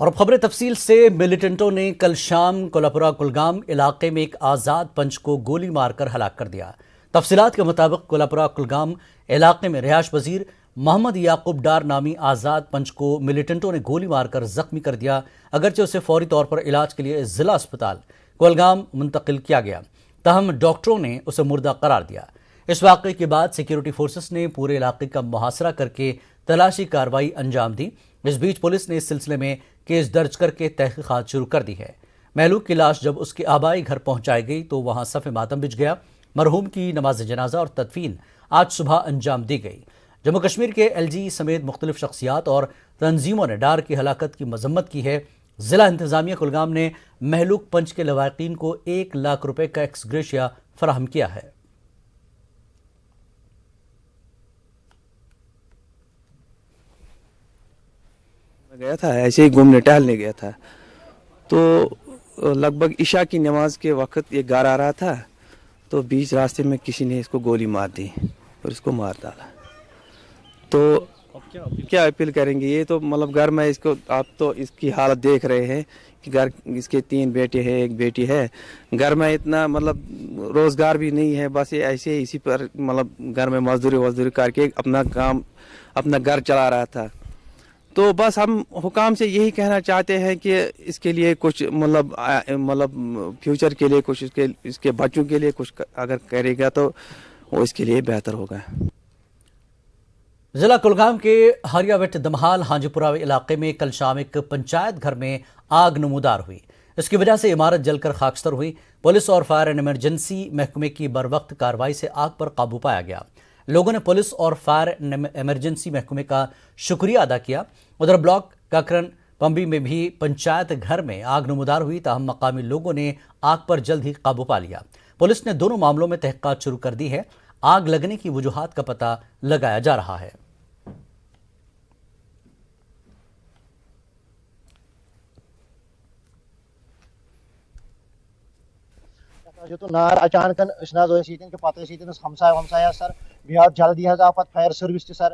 اور اب خبریں تفصیل سے۔ ملیٹنٹوں نے کل شام کولہاپورہ کلگام علاقے میں ایک آزاد پنچ کو گولی مار کر ہلاک کر دیا۔ تفصیلات کے مطابق کولہاپورہ کلگام علاقے میں رہائش پذیر محمد یعقوب ڈار نامی آزاد پنچ کو ملیٹنٹوں نے گولی مار کر زخمی کر دیا، اگرچہ اسے فوری طور پر علاج کے لیے ضلع اسپتال کولگام منتقل کیا گیا، تاہم ڈاکٹروں نے اسے مردہ قرار دیا۔ اس واقعے کے بعد سیکیورٹی فورسز نے پورے علاقے کا محاصرہ کر کے تلاشی کارروائی انجام دی۔ اس بیچ پولیس نے اس سلسلے میں کیس درج کر کے تحقیقات شروع کر دی ہے۔ مہلوک کی لاش جب اس کے آبائی گھر پہنچائی گئی تو وہاں صف ماتم بچھ گیا۔ مرحوم کی نماز جنازہ اور تدفین آج صبح انجام دی گئی۔ جموں کشمیر کے ایل جی سمیت مختلف شخصیات اور تنظیموں نے ڈار کی ہلاکت کی مذمت کی ہے۔ ضلع انتظامیہ کلگام نے مہلوک پنچ کے لواحقین کو 1 لاکھ روپے کا ایکس گریشیا فراہم کیا ہے۔ گیا تھا ایسے ہی گھومنے ٹہلنے گیا تھا، تو لگ بھگ عشاء کی نماز کے وقت یہ گھر آ رہا تھا، تو بیچ راستے میں کسی نے اس کو گولی مار دی اور اس کو مار ڈالا۔ تو کیا اپیل کریں گے؟ یہ تو مطلب گھر میں اس کو آپ تو اس کی حالت دیکھ رہے ہیں کہ گھر اس کے 3 بیٹے ہیں، 1 بیٹی ہے، گھر میں اتنا مطلب روزگار بھی نہیں ہے، بس یہ ایسے اسی پر مطلب گھر میں مزدوری کر کے اپنا کام اپنا گھر چلا رہا تھا۔ تو بس ہم حکام سے یہی کہنا چاہتے ہیں کہ اس کے لیے کچھ مطلب فیوچر کے لیے کچھ اس کے بچوں کے لیے کچھ اگر کرے گا تو وہ اس کے لیے بہتر ہوگا۔ ضلع کلگام کے ہریا وٹ دمہال ہانجی پورہ علاقے میں کل شام ایک پنچایت گھر میں آگ نمودار ہوئی۔ اس کی وجہ سے عمارت جل کر خاکستر ہوئی۔ پولیس اور فائر اینڈ ایمرجنسی محکمے کی بروقت کارروائی سے آگ پر قابو پایا گیا۔ لوگوں نے پولیس اور فائر ایمرجنسی محکمے کا شکریہ ادا کیا۔ ادھر بلاک کاکرن پمبی میں بھی پنچایت گھر میں آگ نمودار ہوئی، تاہم مقامی لوگوں نے آگ پر جلد ہی قابو پا لیا۔ پولیس نے دونوں معاملوں میں تحقیقات شروع کر دی ہے۔ آگ لگنے کی وجوہات کا پتہ لگایا جا رہا ہے۔ تو نار اچانک پتہ ہمسایا سر بیٚیہِ جلدی آو پتہ فائر سروس تہ سر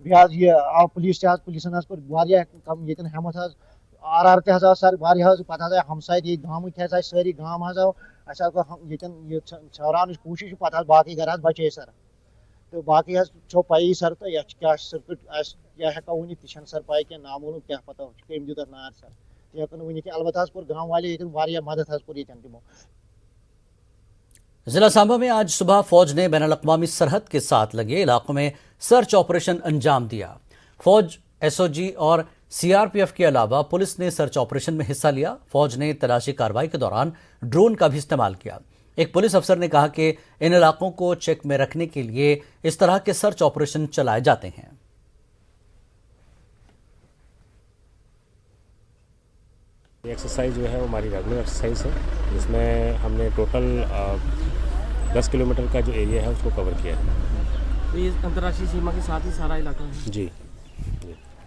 بیٚیہِ یہ آو پولیس تہ پولیسن کم یتن ہمت آر تہ آو سر پتہ آئے ہمساے تہ گامٕکۍ آئے سٲری گام آو یتن ژھیوراونٕچ کوٗشش پتہ باقی گھر بچے سر تو باقی چھو پی سر تو یہ کیا سرکٹ کیا ہیکو ونِتھ تہ سر پائی کیا نامعلوم کیا پتہ کم دیت نار سر یہ ہیکو ونِتھ البتہ کور گام والے یتن مدد کور یتن تمو۔ ضلع سانبا میں آج صبح فوج نے بین الاقوامی سرحد کے ساتھ لگے علاقوں میں سرچ آپریشن انجام دیا۔ فوج، ایس او جی اور سی آر پی ایف کے علاوہ پولیس نے سرچ آپریشن میں حصہ لیا۔ فوج نے تلاشی کارروائی کے دوران ڈرون کا بھی استعمال کیا۔ ایک پولیس افسر نے کہا کہ ان علاقوں کو چیک میں رکھنے کے لیے اس طرح کے سرچ آپریشن چلائے جاتے ہیں۔ ایکسرسائز جو ہے وہ ہماری ریگولر ایکسرسائز ہے، جس میں ہم نے ٹوٹل 10 کلومیٹر کا جو ایریا ہے اس کو کور کیا ہے۔ یہ انترراشٹریہ سیما کے ساتھ ہی سارا علاقہ ہے؟ جی۔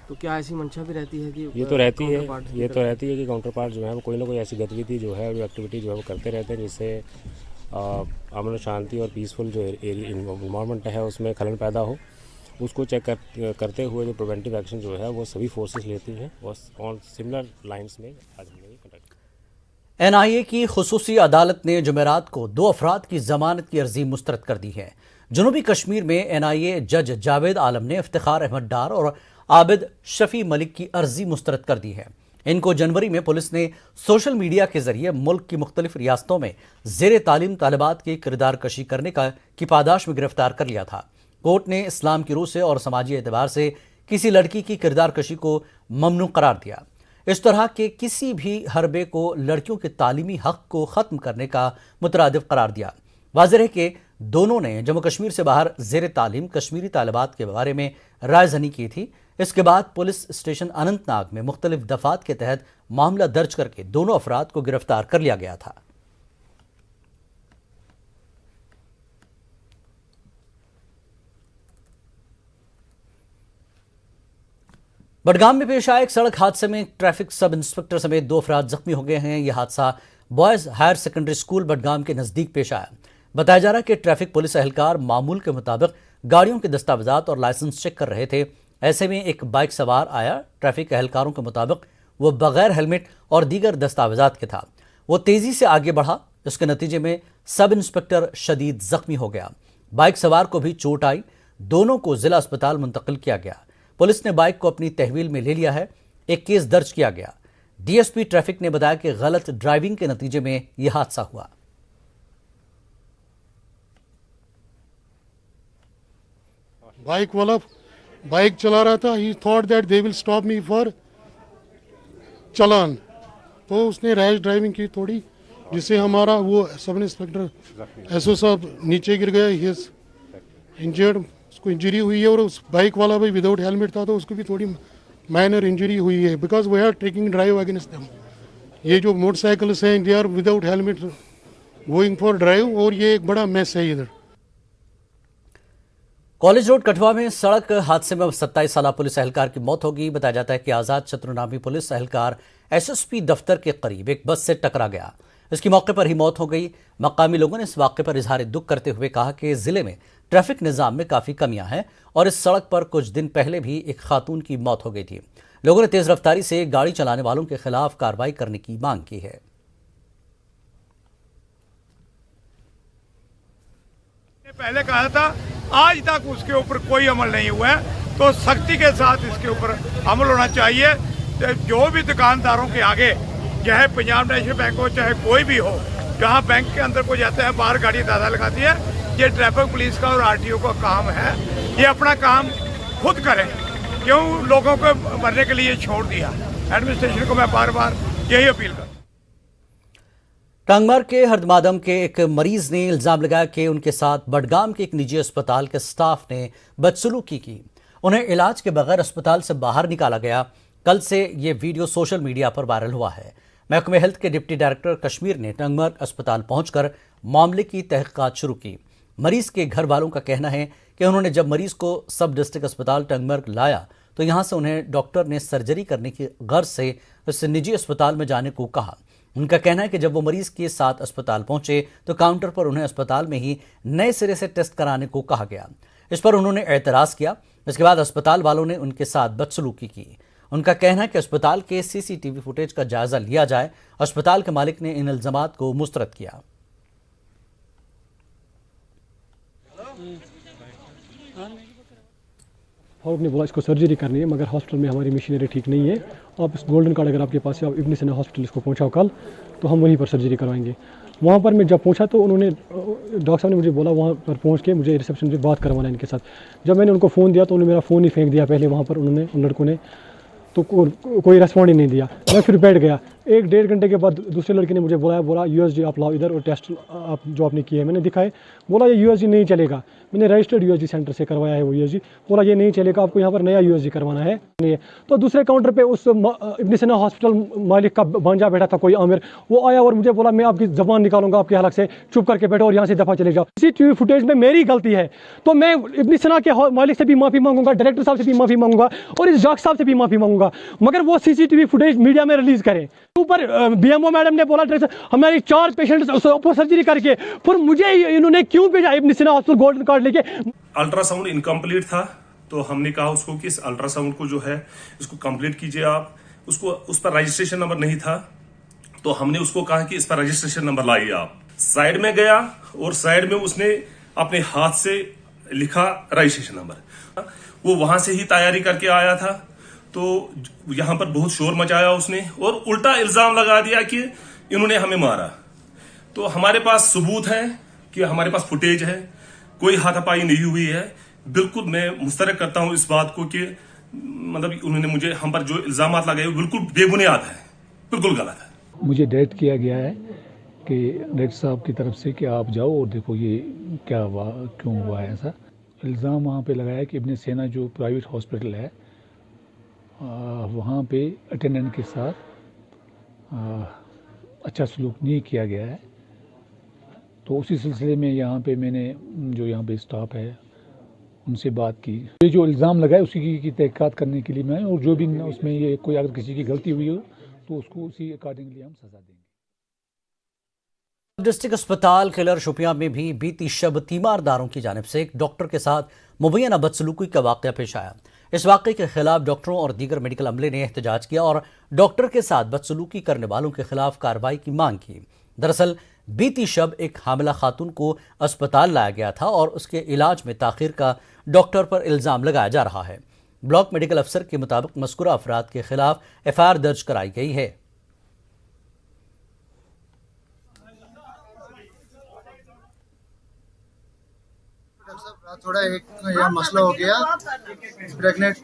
تو کیا ایسی منشا بھی رہتی ہے کہ یہ تو رہتی ہے کہ کاؤنٹر پارٹ جو ہے وہ کوئی نہ کوئی ایسی گتیویدھی جو ہے ایکٹیویٹی جو ہے وہ کرتے رہتے ہیں، جس سے امن و شانتی اور پیسفل جو انوائرمنٹ ہے اس میں خلل پیدا ہو۔ اس کو چیک کرتے ہوئے جو پریونٹیو ایکشن جو ہے وہ سبھی فورسز لیتی ہیں اور سملر لائنز میں آج ہم نے کنڈکٹ کیا۔ این آئی اے کی خصوصی عدالت نے جمعرات کو 2 افراد کی ضمانت کی عرضی مسترد کر دی ہے۔ جنوبی کشمیر میں این آئی اے جج جاوید عالم نے افتخار احمد ڈار اور عابد شفیع ملک کی عرضی مسترد کر دی ہے۔ ان کو جنوری میں پولیس نے سوشل میڈیا کے ذریعے ملک کی مختلف ریاستوں میں زیر تعلیم طالبات کی کردار کشی کرنے کی پاداش میں گرفتار کر لیا تھا۔ کورٹ نے اسلام کی روح سے اور سماجی اعتبار سے کسی لڑکی کی کردار کشی کو ممنوع قرار دیا۔ اس طرح کے کسی بھی حربے کو لڑکیوں کے تعلیمی حق کو ختم کرنے کا مترادف قرار دیا۔ واضح ہے کہ دونوں نے جموں کشمیر سے باہر زیر تعلیم کشمیری طالبات کے بارے میں رائے زنی کی تھی۔ اس کے بعد پولیس اسٹیشن اننت ناگ میں مختلف دفعات کے تحت معاملہ درج کر کے دونوں افراد کو گرفتار کر لیا گیا تھا۔ بڈگام میں پیش آئے ایک سڑک حادثے میں ٹریفک سب انسپکٹر سمیت 2 افراد زخمی ہو گئے ہیں۔ یہ حادثہ boys higher secondary school Budgam کے نزدیک پیش آیا۔ بتایا جا رہا ہے کہ ٹریفک پولیس اہلکار معمول کے مطابق گاڑیوں کے دستاویزات اور لائسنس چیک کر رہے تھے۔ ایسے میں ایک بائک سوار آیا۔ ٹریفک اہلکاروں کے مطابق وہ بغیر ہیلمٹ اور دیگر دستاویزات کے تھا۔ وہ تیزی سے آگے بڑھا، اس کے نتیجے میں سب انسپکٹر شدید زخمی ہو گیا۔ بائک سوار کو بھی چوٹ آئی، دونوں کو ضلع اسپتال منتقل کیا گیا۔ پولیس نے بائک کو اپنی تحویل میں لے لیا ہے، ایک کیس درج کیا گیا۔ ڈی ایس پی ٹریفک نے بتایا کہ غلط ڈرائیونگ کے نتیجے میں یہ حادثہ ہوا۔ बाइक वाला बाइक चला रहा था, he thought that they will stop me for challan, तो उसने रैश ड्राइविंग की थोड़ी, जिससे हमारा वो सब इंस्पेक्टर एसओ साहब नीचे गिर गया, ही इज इंजर्ड, उसको इंजरी हुई है। और उस बाइक वाला भी विदाउट हेलमेट था, तो उसको भी थोड़ी माइनर इंजरी हुई है, because we are taking drive against them. ये जो मोटरसाइकिल्स हैं they are without helmet going for drive, और ये एक बड़ा मैस है इधर। कॉलेज रोड कठुआ में सड़क हादसे में 27 साला पुलिस एहलकार की मौत हो गई। बताया जाता है कि आजाद शत्रु नामी पुलिस एहलकार एसएसपी दफ्तर के करीब एक बस से टकरा गया, इसकी मौके पर ही मौत हो गई। मकामी लोगों ने इस वाक़े पर इजहार दुख करते हुए कहा कि जिले में ट्रैफिक निज़ाम में काफ़ी कमियां हैं और इस सड़क पर कुछ दिन पहले भी एक खातून की मौत हो गई थी। लोगों ने तेज़ रफ्तारी से गाड़ी चलाने वालों के खिलाफ कार्रवाई करने की मांग की है। पहले कहा था, आज तक उसके ऊपर कोई अमल नहीं हुआ है, तो सख्ती के साथ इसके ऊपर अमल होना चाहिए। तो जो भी दुकानदारों के आगे, चाहे पंजाब नेशनल बैंक हो चाहे कोई भी हो, जहां बैंक के अंदर कोई जाता है बाहर गाड़ी दादा लगाती है, ये ट्रैफिक पुलिस का और आरटीओ का काम है, ये अपना काम खुद करें। क्यों लोगों को मरने के लिए छोड़ दिया? एडमिनिस्ट्रेशन को मैं बार बार यही अपील करता हूं। टांगमार के हरदमादम के एक मरीज ने इल्जाम लगाया कि उनके साथ बडगाम के एक निजी अस्पताल के स्टाफ ने बदसलूकी की, उन्हें इलाज के बगैर अस्पताल से बाहर निकाला गया। कल से ये वीडियो सोशल मीडिया पर वायरल हुआ है। महकमे हेल्थ के डिप्टी डायरेक्टर कश्मीर ने टांगमार अस्पताल पहुंचकर मामले की तहकीकात शुरू की। मरीज के घर वालों का कहना है कि उन्होंने जब मरीज को सब डिस्ट्रिक्ट अस्पताल टांगमार लाया तो यहाँ से उन्हें डॉक्टर ने सर्जरी करने की गर्ज से उस निजी अस्पताल में जाने को कहा। उनका कहना है कि जब वो मरीज के साथ अस्पताल पहुंचे तो काउंटर पर उन्हें अस्पताल में ही नए सिरे से टेस्ट कराने को कहा गया। इस पर उन्होंने एतराज़ किया। इसके बाद अस्पताल वालों ने उनके साथ बदसलूकी की। उनका कहना है कि अस्पताल के सीसीटीवी फुटेज का जायजा लिया जाए। अस्पताल के मालिक ने इन इल्जामात को मुस्तरद किया। और ने बोला इसको सर्जरी करनी है, मगर हॉस्पिटल में हमारी मशीनरी ठीक नहीं है। आप इस गोल्डन कार्ड अगर आपके पास है, आप इब्न सीना हॉस्पिटल इसको पहुंचाओ कल, तो हम वहीं पर सर्जरी करवाएंगे। वहाँ पर मैं जब पहुंचा तो उन्होंने, डॉक्टर साहब ने मुझे बोला वहाँ पर पहुंच के मुझे रिसेप्शन पे बात करवाना है इनके साथ। जब मैंने उनको फ़ोन दिया तो उन्होंने मेरा फ़ोन ही फेंक दिया पहले वहाँ पर उन्होंने, उन लड़कों ने, तो कोई रेस्पॉन्ड ही नहीं दिया। मैं फिर बैठ गया। 1-1.5 घंटे के बाद दूसरे लड़के ने मुझे बोला यूएसजी आप लाओ इधर और टेस्ट आप जो आपने किए हैं। मैंने दिखाए, बोला ये यूएसजी नहीं चलेगा। मैंने रजिस्टर्ड यूएसजी सेंटर से करवाया है वो यूएसजी, बोला ये नहीं चलेगा, आपको यहाँ पर नया यूएसजी करवाना है। नहीं, तो दूसरे काउंटर पे उस इब्न सीना हॉस्पिटल मालिक का भांजा बैठा था कोई आमिर, वो आया और मुझे बोला मैं आपकी ज़बान निकालूंगा आपके हलक से, चुप करके बैठो और यहाँ से दफ़ा चले जाओ। सीसीटीवी फुटेज में मेरी गलती है तो मैं इब्न सीना के मालिक से भी माफ़ी मांगूंगा, डायरेक्टर साहब से भी माफ़ी मांगूंगा और इस डॉक्टर साहब से भी माफ़ी मांगूंगा, मगर वो सीसीटीवी फुटेज मीडिया में रिलीज़ करें। ऊपर बीएमओ मैडम ने बोला हमारी 4 पेशेंट सर्जरी करके, फिर मुझे इन्होंने क्यों भेजा इब्न सीना हॉस्पिटल गोल्डन कार्ड लेके? अल्ट्रासाउंड इनकम्प्लीट था, तो हमने कहा उसको कि इस अल्ट्रासाउंड को जो है इसको कंप्लीट कीजिए आप। उसको उस पर रजिस्ट्रेशन नंबर नहीं था, तो हमने उसको कहा कि इस पर रजिस्ट्रेशन नंबर लाइए आप। साइड में गया और साइड में उसने अपने हाथ से लिखा रजिस्ट्रेशन नंबर। वो वहां से ही तैयारी करके आया था, तो यहां पर बहुत शोर मचाया उसने और उल्टा इल्जाम लगा दिया कि इन्होंने हमें मारा। तो हमारे पास सबूत है कि हमारे पास फुटेज है, कोई हाथापाई नहीं हुई है। बिल्कुल मैं मुस्तरद करता हूं इस बात को कि मतलब उन्होंने मुझे हम पर जो इल्जाम लगाए वो बिल्कुल बेबुनियाद है, बिल्कुल गलत है। मुझे डायरेक्ट किया गया है कि डायरेक्टर साहब की तरफ से कि आप जाओ और देखो ये क्या हुआ, क्यों हुआ है ऐसा। इल्ज़ाम वहाँ पे लगाया कि इब्न सीना जो प्राइवेट हॉस्पिटल है वहाँ पे अटेंडेंट के साथ अच्छा सलूक नहीं किया गया है। तो उसी सिलसिले में यहाँ पे मैंने जो यहाँ पे स्टाफ है उनसे बात की। ये जो इल्ज़ाम लगाए उसी की तहकीकात करने के लिए मैं आया, और जो भी उसमें ये कोई अगर किसी की गलती हुई हो तो उसको उसी अकॉर्डिंगली हम सज़ा देंगे। डिस्ट्रिक्ट अस्पताल किलर शोपियां में भी बीती शब तीमारदारों की जानिब से एक डॉक्टर के साथ मुबैना बदसलूकी का वाक़या पेश आया। इस वाक़े के खिलाफ डॉक्टरों और दीगर मेडिकल अमले ने एहतजाज किया और डॉक्टर के साथ बदसलूकी करने वालों के खिलाफ कार्रवाई की मांग की। दरअसल बीती शब एक हामिला खातून को अस्पताल लाया गया था और उसके इलाज में ताखीर का डॉक्टर पर इल्ज़ाम लगाया जा रहा है। ब्लॉक मेडिकल अफसर के मुताबिक मज़कूरा अफराद के खिलाफ एफआईआर दर्ज कराई गई है। थोड़ा एक यह मसला हो गया, प्रेग्नेंट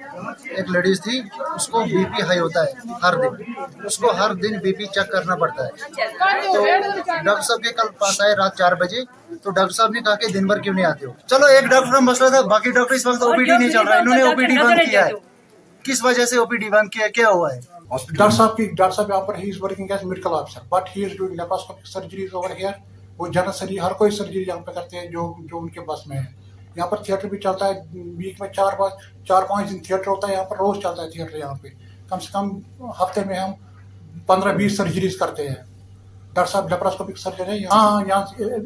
एक लेडीज थी, उसको बीपी हाई होता है हर दिन, उसको हर दिन बीपी चेक करना पड़ता है। तो डॉक्टर साहब के कल पास आए रात 4 बजे, तो डॉक्टर साहब ने कहा कि दिन भर क्यों नहीं आते हो। चलो एक डॉक्टर का मसला था, बाकी डॉक्टर इस वक्त ओपीडी नहीं चल रहा है, इन्होंने ओपीडी बंद किया है। किस वजह से ओपीडी बंद किया, क्या हुआ है? डॉक्टर साहब यहाँ पर he is working as medical officer, but he is doing laparoscopic surgeries over here. वो जनरल सर्जरी हर कोई सर्जरी यहाँ पे करते हैं जो उनके बस में है। यहाँ पर थिएटर भी चलता है, वीक में 4-5 दिन थिएटर होता है, यहाँ पर रोज चलता है थिएटर। यहाँ पे कम से कम हफ्ते में हम 15-20 सर्जरीज करते हैं। डॉक्टर साहब लेप्रोस्कोपिक सर्जन है। यहाँ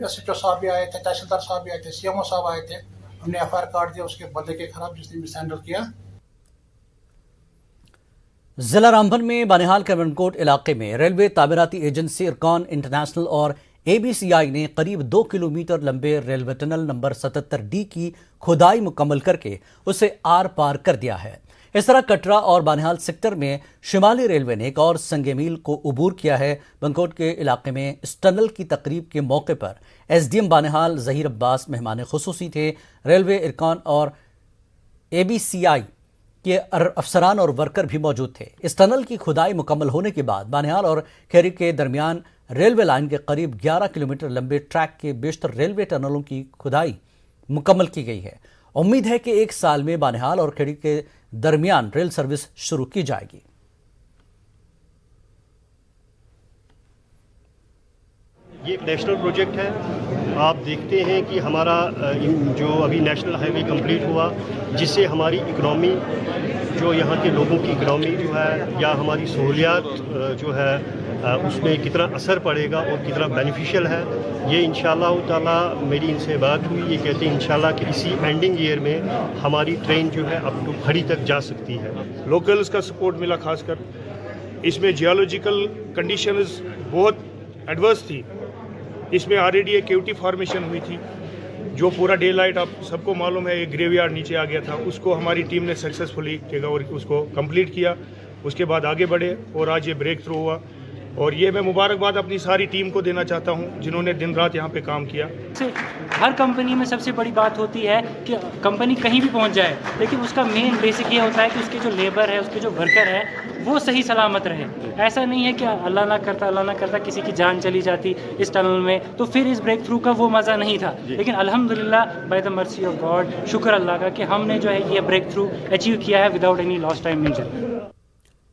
SHO साहब भी आए थे, तहसीलदार साहब भी आए थे, CMO साहब आए थे। हमने FIR कार्ड दिया उसके बंदे के खिलाफ जिसने मिसहैंडल किया। जिला रामबन में बानिहाल करवनकोट इलाके में रेलवे तामीराती एजेंसी इरकॉन इंटरनेशनल और ABCI ने करीब 2 किलोमीटर लंबे रेलवे टनल नंबर 77D की खुदाई मुकम्मल करके उसे आर पार कर दिया है। इस तरह कटरा और बानिहाल सेक्टर में शिमाली रेलवे ने एक और संगे मील को उबूर किया है। बनकोट के इलाके में इस टनल की तकरीब के मौके पर SDM बानिहाल ज़हीर अब्बास मेहमान खुसूसी थे। रेलवे इरकॉन और ABCI के अफसरान और वर्कर भी मौजूद थे। इस टनल की खुदाई मुकम्मल होने के बाद बानिहाल और खेरी के दरमियान रेलवे लाइन के करीब 11 किलोमीटर लंबे ट्रैक के बेशतर रेलवे टनलों की खुदाई मुकम्मल की गई है। उम्मीद है कि 1 साल में बानिहाल और खेड़ी के दरमियान रेल सर्विस शुरू की जाएगी। ये एक नेशनल प्रोजेक्ट है। आप देखते हैं कि हमारा जो अभी नेशनल हाईवे कंप्लीट हुआ, जिससे हमारी इकनॉमी, जो यहाँ के लोगों की इकनॉमी जो है या हमारी सहूलियात जो है उसमें कितना असर पड़ेगा और कितना बेनिफिशियल है, ये इंशाअल्लाह ताला मेरी इनसे बात हुई। ये कहते हैं इंशाअल्लाह कि इसी एंडिंग ईयर में हमारी ट्रेन जो है अप टू खड़ी तक जा सकती है। लोकल्स का सपोर्ट मिला, खासकर इसमें जियोलॉजिकल कंडीशंस बहुत एडवर्स थी। इसमें ऑलरेडी एक केविटी फॉर्मेशन हुई थी, जो पूरा डे लाइट आप सबको मालूम है, एक ग्रेवयार्ड नीचे आ गया था। उसको हमारी टीम ने सक्सेसफुली टेक ओवर उसको कंप्लीट किया। उसके बाद आगे बढ़े और आज ये ब्रेक थ्रू हुआ। और ये मैं मुबारकबाद अपनी सारी टीम को देना चाहता हूँ जिन्होंने दिन रात यहाँ पे काम किया। हर कंपनी में सबसे बड़ी बात होती है कि कंपनी कहीं भी पहुँच जाए, लेकिन उसका मेन बेसिक ये होता है कि उसके जो लेबर है, उसके जो वर्कर है, वो सही सलामत रहे। ऐसा नहीं है कि अल्लाह ना करता किसी की जान चली जाती इस टनल में, तो फिर इस ब्रेक थ्रू का वो मज़ा नहीं था। लेकिन अल्हम्दुलिल्लाह by the mercy of God, शुक्र अल्लाह का कि हमने जो है ये ब्रेक थ्रू अचीव किया है without any lost time major.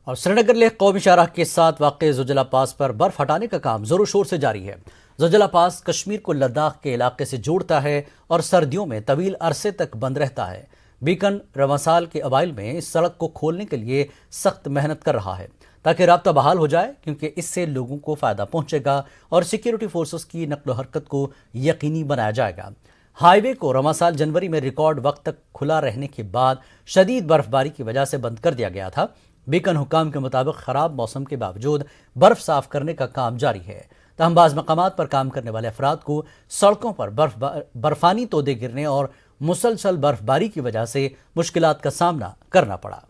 और श्रीनगर लेह कौमी शाहराह के साथ वाक़े ज़ुजला पास पर बर्फ़ हटाने का काम ज़ोरों शोर से जारी है। ज़ुजला पास कश्मीर को लद्दाख के इलाके से जोड़ता है और सर्दियों में तवील अरसे तक बंद रहता है। बीकन रवां साल के अवाइल में इस सड़क को खोलने के लिए सख्त मेहनत कर रहा है ताकि राब्ता बहाल हो जाए, क्योंकि इससे लोगों को फ़ायदा पहुँचेगा और सिक्योरिटी फोर्सेस की नकलो हरकत को यकीनी बनाया जाएगा। हाईवे को रवां साल जनवरी में रिकॉर्ड वक्त तक खुला रहने के बाद शदीद बर्फबारी की वजह से बंद कर दिया गया था। बीकन हुकाम के मुताबिक ख़राब मौसम के बावजूद बर्फ़ साफ़ करने का काम जारी है। तहम बाज़ मकामात पर काम करने वाले अफराद को सड़कों पर बर्फ़ानी तोदे गिरने और मुसलसल बर्फबारी की वजह से मुश्किलात का सामना करना पड़ा।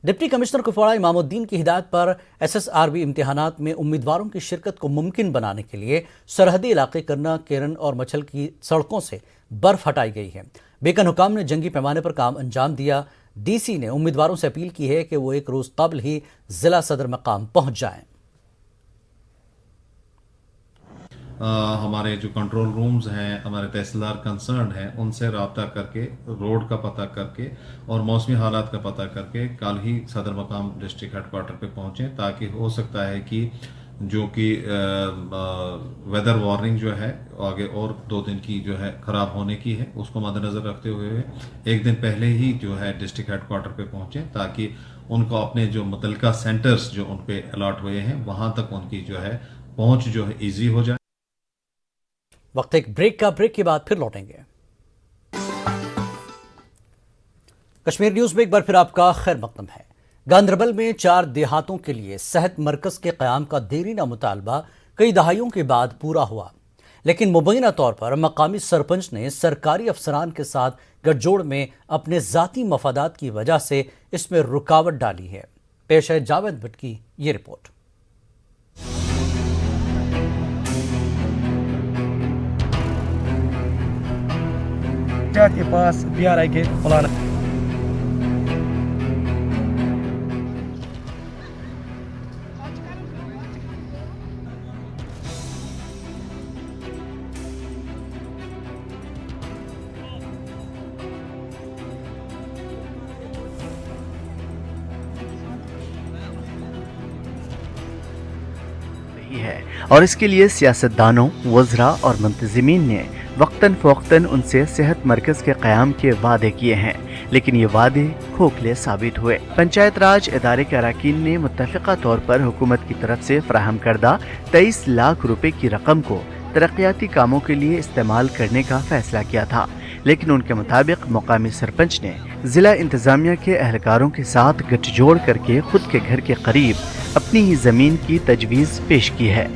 डिप्टी कमिश्नर कुपवाड़ा इमामुद्दीन की हिदायत पर SSRB इम्तिहानात में उम्मीदवारों की शिरकत को मुमकिन बनाने के लिए सरहदी इलाके करना, केरन और मछल की सड़कों से बर्फ हटाई गई है। बीकन हुकाम ने जंगी पैमाने पर काम अंजाम दिया। DC ने उम्मीदवारों से अपील की है कि वो एक रोज़ कबल ही ज़िला सदर मकाम पहुँच जाएँ। हमारे जो कंट्रोल रूम्स हैं, हमारे तहसीलदार कंसर्न हैं, उनसे रब्ता करके रोड का पता करके और मौसमी हालात का पता करके कल ही सदर मकाम डिस्ट्रिक्ट हेडक्वार्टर पे पहुँचें, ताकि हो सकता है कि जो कि वेदर वार्निंग जो है आगे और 2 दिन की जो है ख़राब होने की है, उसको मद्देनज़र रखते हुए 1 दिन पहले ही जो है डिस्ट्रिक्ट हेडक्वार्टर पे पहुँचें, ताकि उनको अपने जो मुतल्लिका सेंटर्स जो उन पे अलॉट हुए हैं वहाँ तक उनकी जो है पहुँच जो है ईजी हो जाए। वक्त एक ब्रेक के बाद फिर लौटेंगे। کشمیر نیوز میں ایک بار پھر آپ کا خیر مقدم ہے۔ گاندربل میں 4 دیہاتوں کے لیے صحت مرکز کے قیام کا دیرینہ مطالبہ کئی دہائیوں کے بعد پورا ہوا، لیکن مبینہ طور پر مقامی سرپنچ نے سرکاری افسران کے ساتھ گٹھ جوڑ میں اپنے ذاتی مفادات کی وجہ سے اس میں رکاوٹ ڈالی ہے۔ پیش ہے جاوید بٹ کی یہ رپورٹ۔ کے پاس PRI کے پلان ہے اور اس کے لیے سیاستدانوں، وزراء اور منتظمین نے وقتاً فوقتاً ان سے صحت مرکز کے قیام کے وعدے کیے ہیں، لیکن یہ وعدے کھوکھلے ثابت ہوئے۔ پنچایت راج ادارے کے اراکین نے متفقہ طور پر حکومت کی طرف سے فراہم کردہ 23 لاکھ روپے کی رقم کو ترقیاتی کاموں کے لیے استعمال کرنے کا فیصلہ کیا تھا، لیکن ان کے مطابق مقامی سرپنچ نے ضلع انتظامیہ کے اہلکاروں کے ساتھ گٹھ جوڑ کر کے خود کے گھر کے قریب اپنی ہی زمین کی تجویز پیش کی ہے۔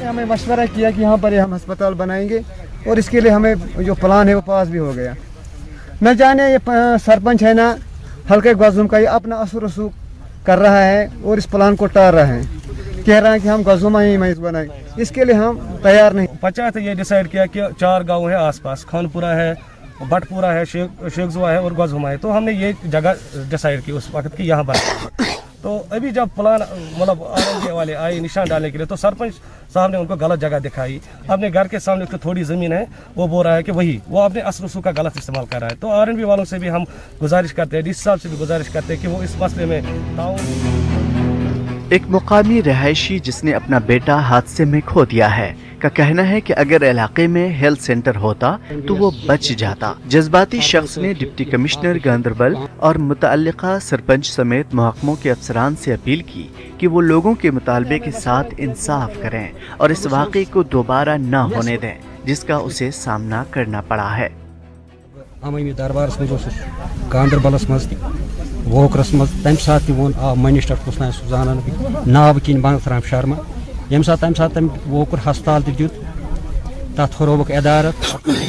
ہمیں مشورہ کیا کہ یہاں پر ہم ہسپتال بنائیں گے اور اس کے لیے ہمیں جو پلان ہے وہ پاس بھی ہو گیا۔ نہ جانے یہ سرپنچ ہے نا حلقہ گزم کا، یہ اپنا اثر رسوخ کر رہا ہے اور اس پلان کو ٹال رہا ہے، کہہ رہا ہے کہ ہم گزوما ہی میں بنائیں، اس کے لیے ہم تیار نہیں۔ پنچایت نے یہ ڈیسائیڈ کیا کہ 4 گاؤں ہیں آس پاس، خان پورہ ہے، بٹ پورہ ہے، شیخ زوا ہے اور گزوما ہے، تو ہم نے یہ جگہ ڈیسائیڈ کی اس وقت کہ یہاں پر۔ تو ابھی جب پلان RNG والے آئے نشان ڈالنے کے لیے تو سرپنچ صاحب نے ان کو غلط جگہ دکھائی۔ اپنے گھر کے سامنے جو تھوڑی زمین ہے وہ بول رہا ہے کہ وہ اپنے اثر رسوخ کا غلط استعمال کر رہا ہے۔ تو RNB والوں سے بھی ہم گزارش کرتے ہیں، DC صاحب سے بھی گزارش کرتے ہیں کہ وہ اس مسئلے میں تعاون۔ ایک مقامی رہائشی جس نے اپنا بیٹا حادثے میں کھو دیا ہے کا کہنا ہے کہ اگر علاقے میں ہیلتھ سینٹر ہوتا تو وہ بچ جاتا۔ جذباتی شخص نے ڈپٹی کمشنر گاندربل اور متعلقہ سرپنچ سمیت محکموں کے افسران سے اپیل کی کہ وہ لوگوں کے مطالبے کے ساتھ انصاف کریں اور اس واقعے کو دوبارہ نہ ہونے دیں جس کا اسے سامنا کرنا پڑا ہے۔ عوامی دربارس میں گاندربلس مز ووکرس مز تمہ سات ون آو منسٹر کس نا سہ زانان ناب کن بنگت رام شرما یم سات تمہ سات تم ووکر ہسپتال دیت تر ہروک عدارت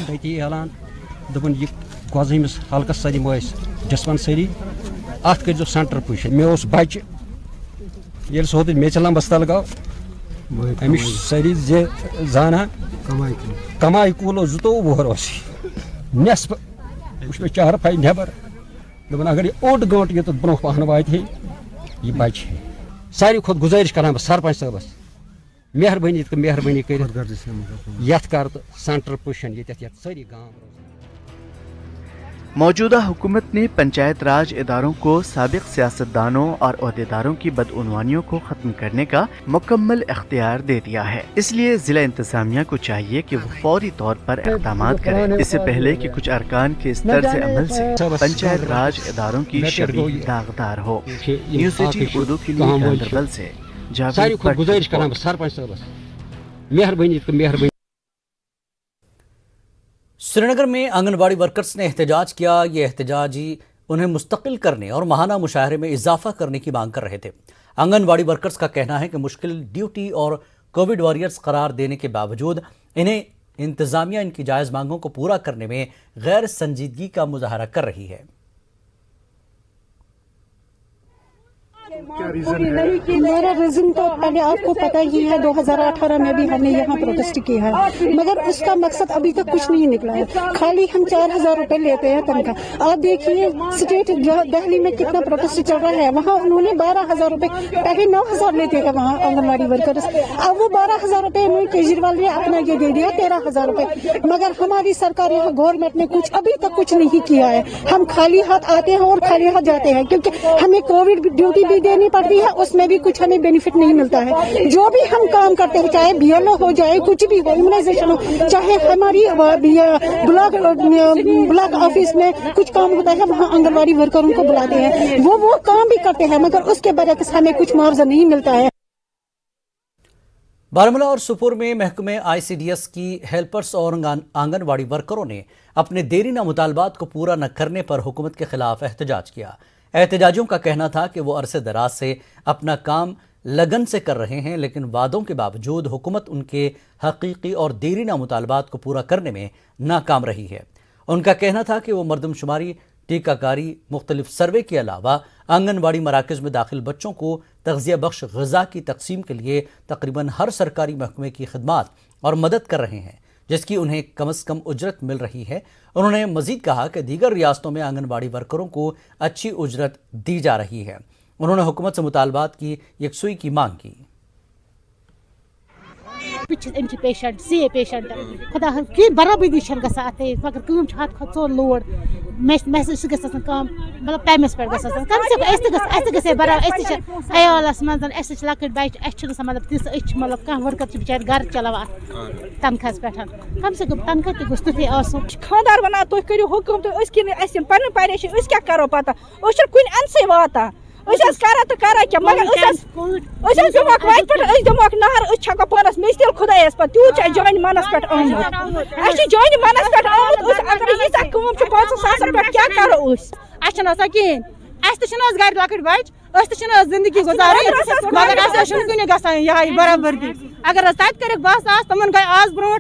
تتی اعلان دپن یہ گوزمس حلقس سا دمو ڈسپنسری ات کر سینٹر پوزیشن۔ مے بچہ یل سہ میچ لمبس تل گو امس سری زانا کمائی کولو 22 نصف وچ مے چار پائی نبر دپان اگر یہ اوٹ گنٹ یوت برو پہن وات ہے یہ بچہ ہے۔ ساری کھت گزارش کران بہ سرپنچ صاحبس مہربانی تو مہربانی کر یت کر تو سینٹر پوزیشن یہ ساری گام۔ موجودہ حکومت نے پنچایت راج اداروں کو سابق سیاستدانوں اور عہدیداروں کی بدعنوانیوں کو ختم کرنے کا مکمل اختیار دے دیا ہے، اس لیے ضلع انتظامیہ کو چاہیے کہ وہ فوری طور پر اقدامات کرے اس سے پہلے کہ کچھ ارکان کے اس طرز عمل سے پنچایت راج اداروں کی شبیہ داغدار ہو۔ نیوز 18 اردو کے لیے گاندربل سے ساری کھت گزارش کران بہ سرپنچ صاحبس مہربانی تو مہربانی۔ سری نگر میں آنگن واڑی ورکرز نے احتجاج کیا۔ یہ احتجاجی انہیں مستقل کرنے اور ماہانہ مشاہرے میں اضافہ کرنے کی مانگ کر رہے تھے۔ آنگن واڑی ورکرز کا کہنا ہے کہ مشکل ڈیوٹی اور کووڈ واریئرز قرار دینے کے باوجود انہیں انتظامیہ ان کی جائز مانگوں کو پورا کرنے میں غیر سنجیدگی کا مظاہرہ کر رہی ہے۔ میرا ریزن تو پہلے آپ کو پتہ ہی ہے، 2018 میں بھی ہم نے یہاں پروٹیسٹ کیا ہے، مگر اس کا مقصد ابھی تک کچھ نہیں نکلا ہے، خالی ہم 4000 روپے لیتے ہیں تنخواہ۔ آپ دیکھیے اسٹیٹ دہلی میں کتنا پروٹیسٹ چل رہا ہے، وہاں انہوں نے 12000 روپے، پہلے 9000 لیتے تھے وہاں آنگن واڑی ورکرز، اب وہ 12000 روپے انہوں نے کیجریوال نے اپنا یہ دے دیا 13000 روپے، مگر ہماری سرکار یہاں گورنمنٹ نے کچھ ابھی تک کچھ نہیں کیا ہے۔ ہم خالی ہاتھ آتے ہیں اور خالی ہاتھ جاتے ہیں، کیونکہ ہمیں کووڈ ڈیوٹی بھی دینی پڑتی ہے، اس میں بھی کچھ ہمیں بینیفٹ نہیں ملتا ہے۔ جو بھی ہم کام کرتے ہیں، چاہے BLO ہو جائے، کچھ بھی ہو، امیونائزیشن ہو، چاہے ہماری بلاک آفس میں کچھ کام ہوتا ہے، وہاں آنگن واڑی ورکروں کو بلاتے ہیں، وہ کام بھی کرتے ہیں، مگر اس کے برعکس ہمیں کچھ معاوضہ نہیں ملتا ہے۔ बारामूला और सुपुर में महकमे ICDS की हेल्पर्स और आंगनवाड़ी वर्करों ने अपने देरीना मुतालबात को पूरा न करने पर हुकूमत के खिलाफ एहतजाज किया। एहतजाजियों का कहना था कि वो अरसे दराज से अपना काम लगन से कर रहे हैं, लेकिन वादों के बावजूद हुकूमत उनके हकीकी और देरीना मुतालबात को पूरा करने में नाकाम रही है। उनका कहना था कि वो मरदमशुमारी, टीकाकारी, मुख्तलिफ सर्वे के अलावा आंगनवाड़ी मराकज़ में दाखिल बच्चों को तग़ज़िया बख्श ग़िज़ा की तकसीम के लिए तकरीबन हर सरकारी महकमे की खिदमात और मदद कर रहे हैं, जिसकी उन्हें कम से कम उजरत मिल रही है। उन्होंने मज़ीद कहा कि दीगर रियासतों में आंगनवाड़ी वर्करों को अच्छी उजरत दी जा रही है। उन्होंने हुकूमत से मुतालबात की यकसुई की मांग की। पेशेंट CA पेशेंट खुदा की बराबरी मगर कम हाथ खो लोड कम मतलब टाइमस पे कम से कम बराबर अयालस मज लकट बच्चे मतलब तिस मतलब कह वर्कर बिचार घर चलावान तनखास पे कम से कम तनख्वाह तुथे खानदार वन तुम करो हुक्म तो पन परेशान क्या करो पता कुन अनसे वाता तो क्या मगर दिमोक वत पे दिमोक नहर छको पानस मे तिल खुदायस पे तूत जान मनस पे आमुत जान मनस पे आमुत अगर यीसा कम 500,000 पे क्या करो अच्छा कहें घर लकट बच्चे जिंदगी गुजारें मगर कुन बराबरी अगर तक कर 10,000 तमन गई आज ब्रो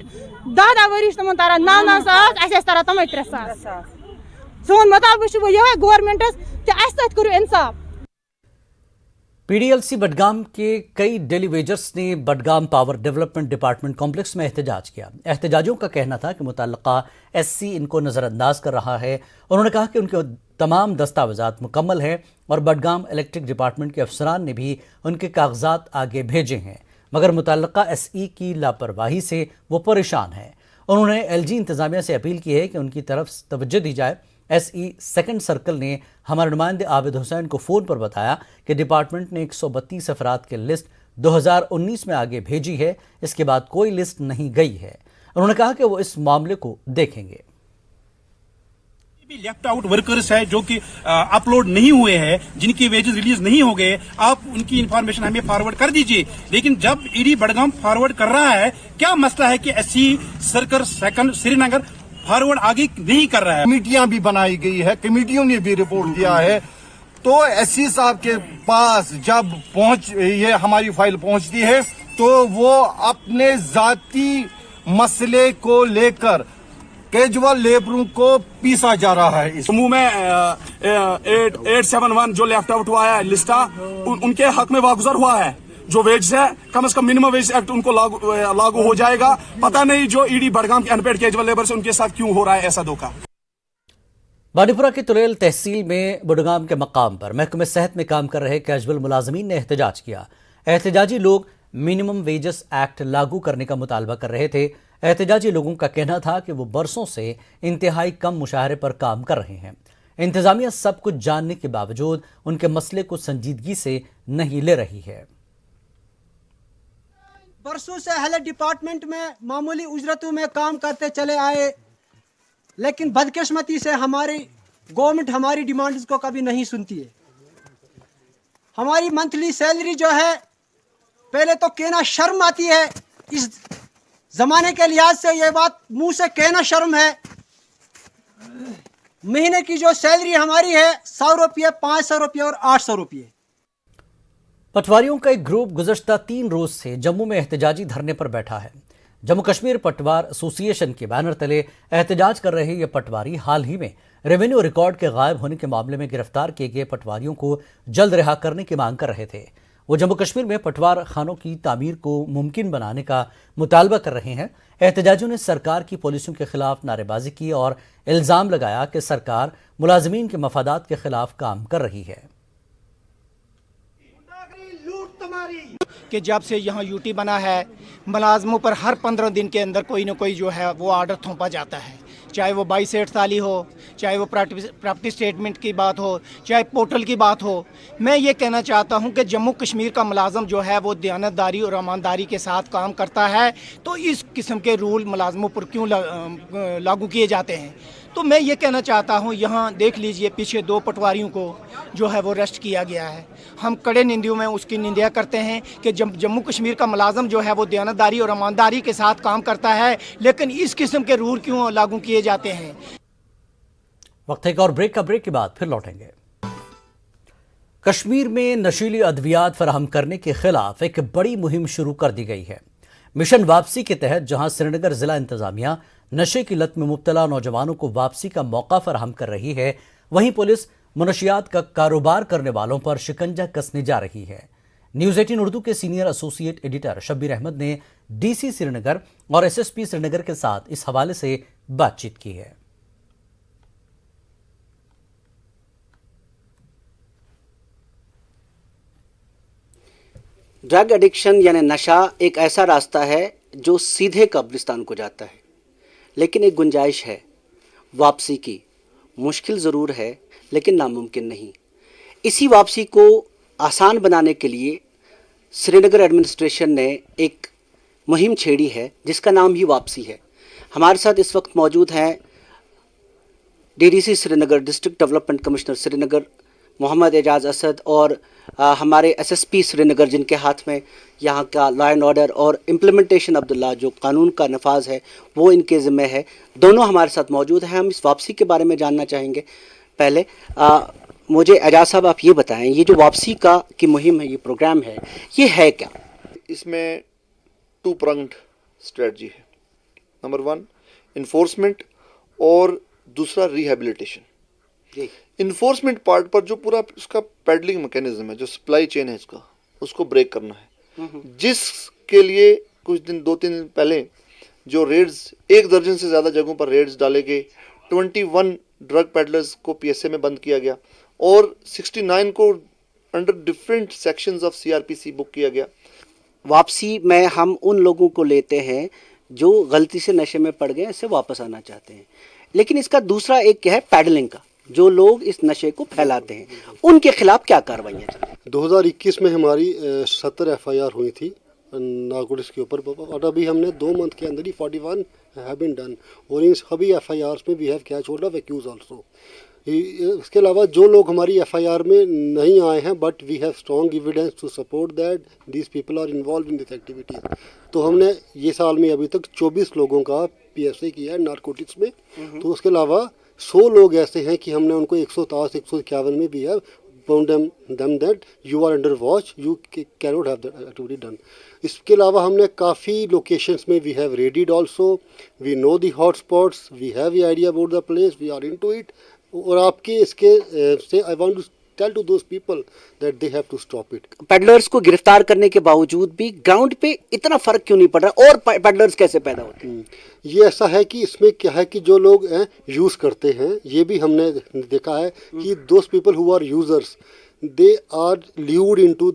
10 वरी तमन तारा 9,000 तारा तमें 3,000 सोन मुताबिक वो यह गवर्नमेंटस करो इंसाफ। PDLC बडगाम के कई डेली वेजर्स ने Budgam power development department complex में एहतजाज किया। एहतजाजियों का कहना था कि मुतल्लका SC इनको नज़रअंदाज कर रहा है। उन्होंने कहा कि उनके तमाम दस्तावेजात मुकम्मल हैं और बडगाम इलेक्ट्रिक डिपार्टमेंट के अफसरान ने भी उनके कागजात आगे भेजे हैं, मगर मुतल्लका SE की लापरवाही से वो परेशान हैं। उन्होंने LG इंतज़ामिया से अपील की है कि उनकी तरफ तवज्जो दी जाए। SE सेकंड सर्कल ने हमारे नुमाइंदे आबिद हुसैन को फ़ोन पर बताया कि डिपार्टमेंट ने 132 अफराद की लिस्ट 2019 में आगे भेजी है, इसके बाद कोई लिस्ट नहीं गई है। उन्होंने कहा कि वो इस मामले को देखेंगे। लेफ्ट आउट वर्कर्स है जो कि अपलोड नहीं हुए हैं, जिनकी वेजेस रिलीज नहीं हो गए, आप उनकी इंफॉर्मेशन हमें फॉरवर्ड कर दीजिए। लेकिन जब ED बडगाम फॉरवर्ड कर रहा है, क्या मसला है कि SE circle second Srinagar forward आगे नहीं कर रहा है। कमेटियां भी बनाई गई है, कमेटियों ने भी रिपोर्ट दिया है, तो SC साहब के पास जब ये हमारी फाइल पहुंचती है तो वो अपने जाती मसले को लेकर कैजुअल लेबरों को पीसा जा रहा है। इस समूह में 871 जो लेफ्ट आउट हुआ है लिस्टा, उनके हक में वागुजार हुआ है। जो वेज है कम से कम मिनिमम वेज एक्ट उनको लागू हो जाएगा। पता नहीं जो ED बडगाम के अनपेड कैजुअल लेबर से उनके साथ क्यों हो रहा है ऐसा धोखा। बानीपुरा की तुलेल तहसील में बुडगाम के मकाम पर महकमे सेहत में काम कर रहे कैजुअल मुलाजमीन ने एहतजाज किया। एहतजाजी लोग मिनिमम वेजेस एक्ट लागू करने का मुतालबा कर रहे थे। एहतजाजी लोगों का कहना था कि वो बरसों से इंतहाई कम मुशाहरे पर काम कर रहे हैं। इंतजामिया सब कुछ जानने के बावजूद उनके मसले को संजीदगी से नहीं ले रही है। बरसों से हेल्थ डिपार्टमेंट में मामूली उजरतों में काम करते चले आए, लेकिन बदकिस्मती से हमारी गवर्नमेंट हमारी डिमांड्स को कभी नहीं सुनती है। हमारी मंथली सैलरी जो है, पहले तो कहना शर्म आती है, इस जमाने के लिहाज से ये बात मुंह से कहना शर्म है। महीने की जो सैलरी हमारी है 100 रुपये, 500 रुपये और 800 रुपये। पटवारियों का एक ग्रुप गुज़श्ता 3 रोज से जम्मू में एहतजाजी धरने पर बैठा है। जम्मू कश्मीर पटवार एसोसिएशन के बैनर तले एहतजाज कर रहे ये पटवारी हाल ही में रेवेन्यू रिकॉर्ड के गायब होने के मामले में गिरफ्तार किए गए पटवारियों को जल्द रिहा करने की मांग कर रहे थे। वो जम्मू कश्मीर में पटवार खानों की तामीर को मुमकिन बनाने का मुतालबा कर रहे हैं। एहतजाजियों ने सरकार की पॉलिसियों के खिलाफ नारेबाजी की और इल्ज़ाम लगाया कि सरकार मुलाजमीन के मफादात के खिलाफ काम कर रही है। कि जब से यहाँ यूटी बना है, मुलाजमों पर हर 15 दिन के अंदर कोई ना कोई जो है वो आर्डर थोपा जाता है, चाहे वो 22 हो, चाहे वो प्रॉपर्टी स्टेटमेंट की बात हो, चाहे पोर्टल की बात हो। मैं ये कहना चाहता हूँ कि जम्मू कश्मीर का मुलाजम जो है वो दयानतदारी और ईमानदारी के साथ काम करता है, तो इस किस्म के रूल मुलाजमों पर क्यों लागू किए जाते हैं। तो मैं ये कहना चाहता हूँ, यहाँ देख लीजिए पीछे 2 पटवारियों को जो है वो अरेस्ट किया गया है। हम कड़े निंदियों में उसकी निंदा करते हैं कि जम्मू कश्मीर का मुलाजम जो है वो दयानतदारी और ईमानदारी के साथ काम करता है, लेकिन इस किस्म के रूल क्यों लागू किए जाते हैं। वक्त एक और ब्रेक के बाद फिर लौटेंगे। कश्मीर में नशीली अद्वियात फराहम करने के खिलाफ एक बड़ी मुहिम शुरू कर दी गई है। मिशन वापसी के तहत जहां श्रीनगर जिला इंतजामिया नशे की लत में मुब्तला नौजवानों को वापसी का मौका फराहम कर रही है, वहीं पुलिस मुनशियात का कारोबार करने वालों पर शिकंजा कसने जा रही है। न्यूज़ 18 उर्दू के senior associate editor Shabbir Ahmed ने डीसी श्रीनगर और एसएसपी श्रीनगर के साथ इस हवाले से बातचीत की है। ड्रग एडिक्शन यानी नशा एक ऐसा रास्ता है जो सीधे कब्रिस्तान को जाता है, लेकिन एक गुंजाइश है वापसी की। मुश्किल ज़रूर है लेकिन नामुमकिन नहीं। इसी वापसी को आसान बनाने के लिए श्रीनगर एडमिनिस्ट्रेशन ने एक मुहिम छेड़ी है जिसका नाम ही वापसी है। हमारे साथ इस वक्त मौजूद हैं DDC Srinagar, district development commissioner Srinagar Mohammad Ejaz Asad, और हमारे एसएसपी श्रीनगर जिनके हाथ में यहाँ का लॉ एंड ऑर्डर और इम्प्लीमेंटेशन ऑफ द लॉ जो कानून का नफाज है वो इनके ज़िम्मे है। दोनों हमारे साथ मौजूद हैं। हम इस वापसी के बारे में जानना चाहेंगे। पहले मुझे एजाज साहब आप ये बताएं, ये जो वापसी की मुहिम है, ये प्रोग्राम है, ये है क्या? इसमें 2 pronged स्ट्रेटजी है। नंबर 1 इन्फोर्समेंट और दूसरा रिहेबिलिटेशन। इन्फोर्समेंट पार्ट पर जो पूरा उसका पैडलिंग मैकेनिज्म है, जो सप्लाई चेन है इसका, उसको ब्रेक करना है, जिसके लिए कुछ दिन 2-3 दिन पहले जो रेड्स 1 दर्जन से ज़्यादा जगहों पर रेड्स डाले गए, 21 ड्रग पेडलर्स को पीएसए में बंद किया गया और 69 को under different sections of CrPC book किया गया। वापसी में हम उन लोगों को लेते हैं जो गलती से नशे में पड़ गए, इससे वापस आना चाहते हैं, लेकिन इसका दूसरा एक क्या है, पैडलिंग का, जो लोग इस नशे को फैलाते हैं, उनके खिलाफ क्या कार्रवाइयाँ? 2021 में हमारी 70 एफआईआर हुई थी नारकोटिक्स के ऊपर, और अभी हमने 2 मंथ के अंदर ही 41 हैव बीन डन, और इन सभी एफआईआर में we have catch hold of accuse also. इसके अलावा जो लोग हमारी एफआईआर में नहीं आए हैं, but we have strong evidence to support that these people are involve in this activity, तो हमने ये साल में अभी तक 24 लोगों का पीएसए किया है नारकोटिक्स में। तो उसके अलावा 100 लोग ऐसे हैं कि हमने उनको 151 में भी है bound them that you are under watch, you cannot have that activity done. इसके अलावा हमने काफ़ी लोकेशंस में we have raided also, we know the hot spots, we have the idea about the place, we are into it, और आपके इसके से I want to tell to those people that they have to stop it. Peddlers को गिरफ्तार करने के बावजूद भी ग्राउंड पे इतना फर्क क्यों नहीं पड़ रहा, और पेडलर्स कैसे पैदा होते हैं? ये ऐसा है कि इसमें क्या है कि जो लोग यूज़ करते हैं, ये भी हमने देखा है कि those people who are users they are lured into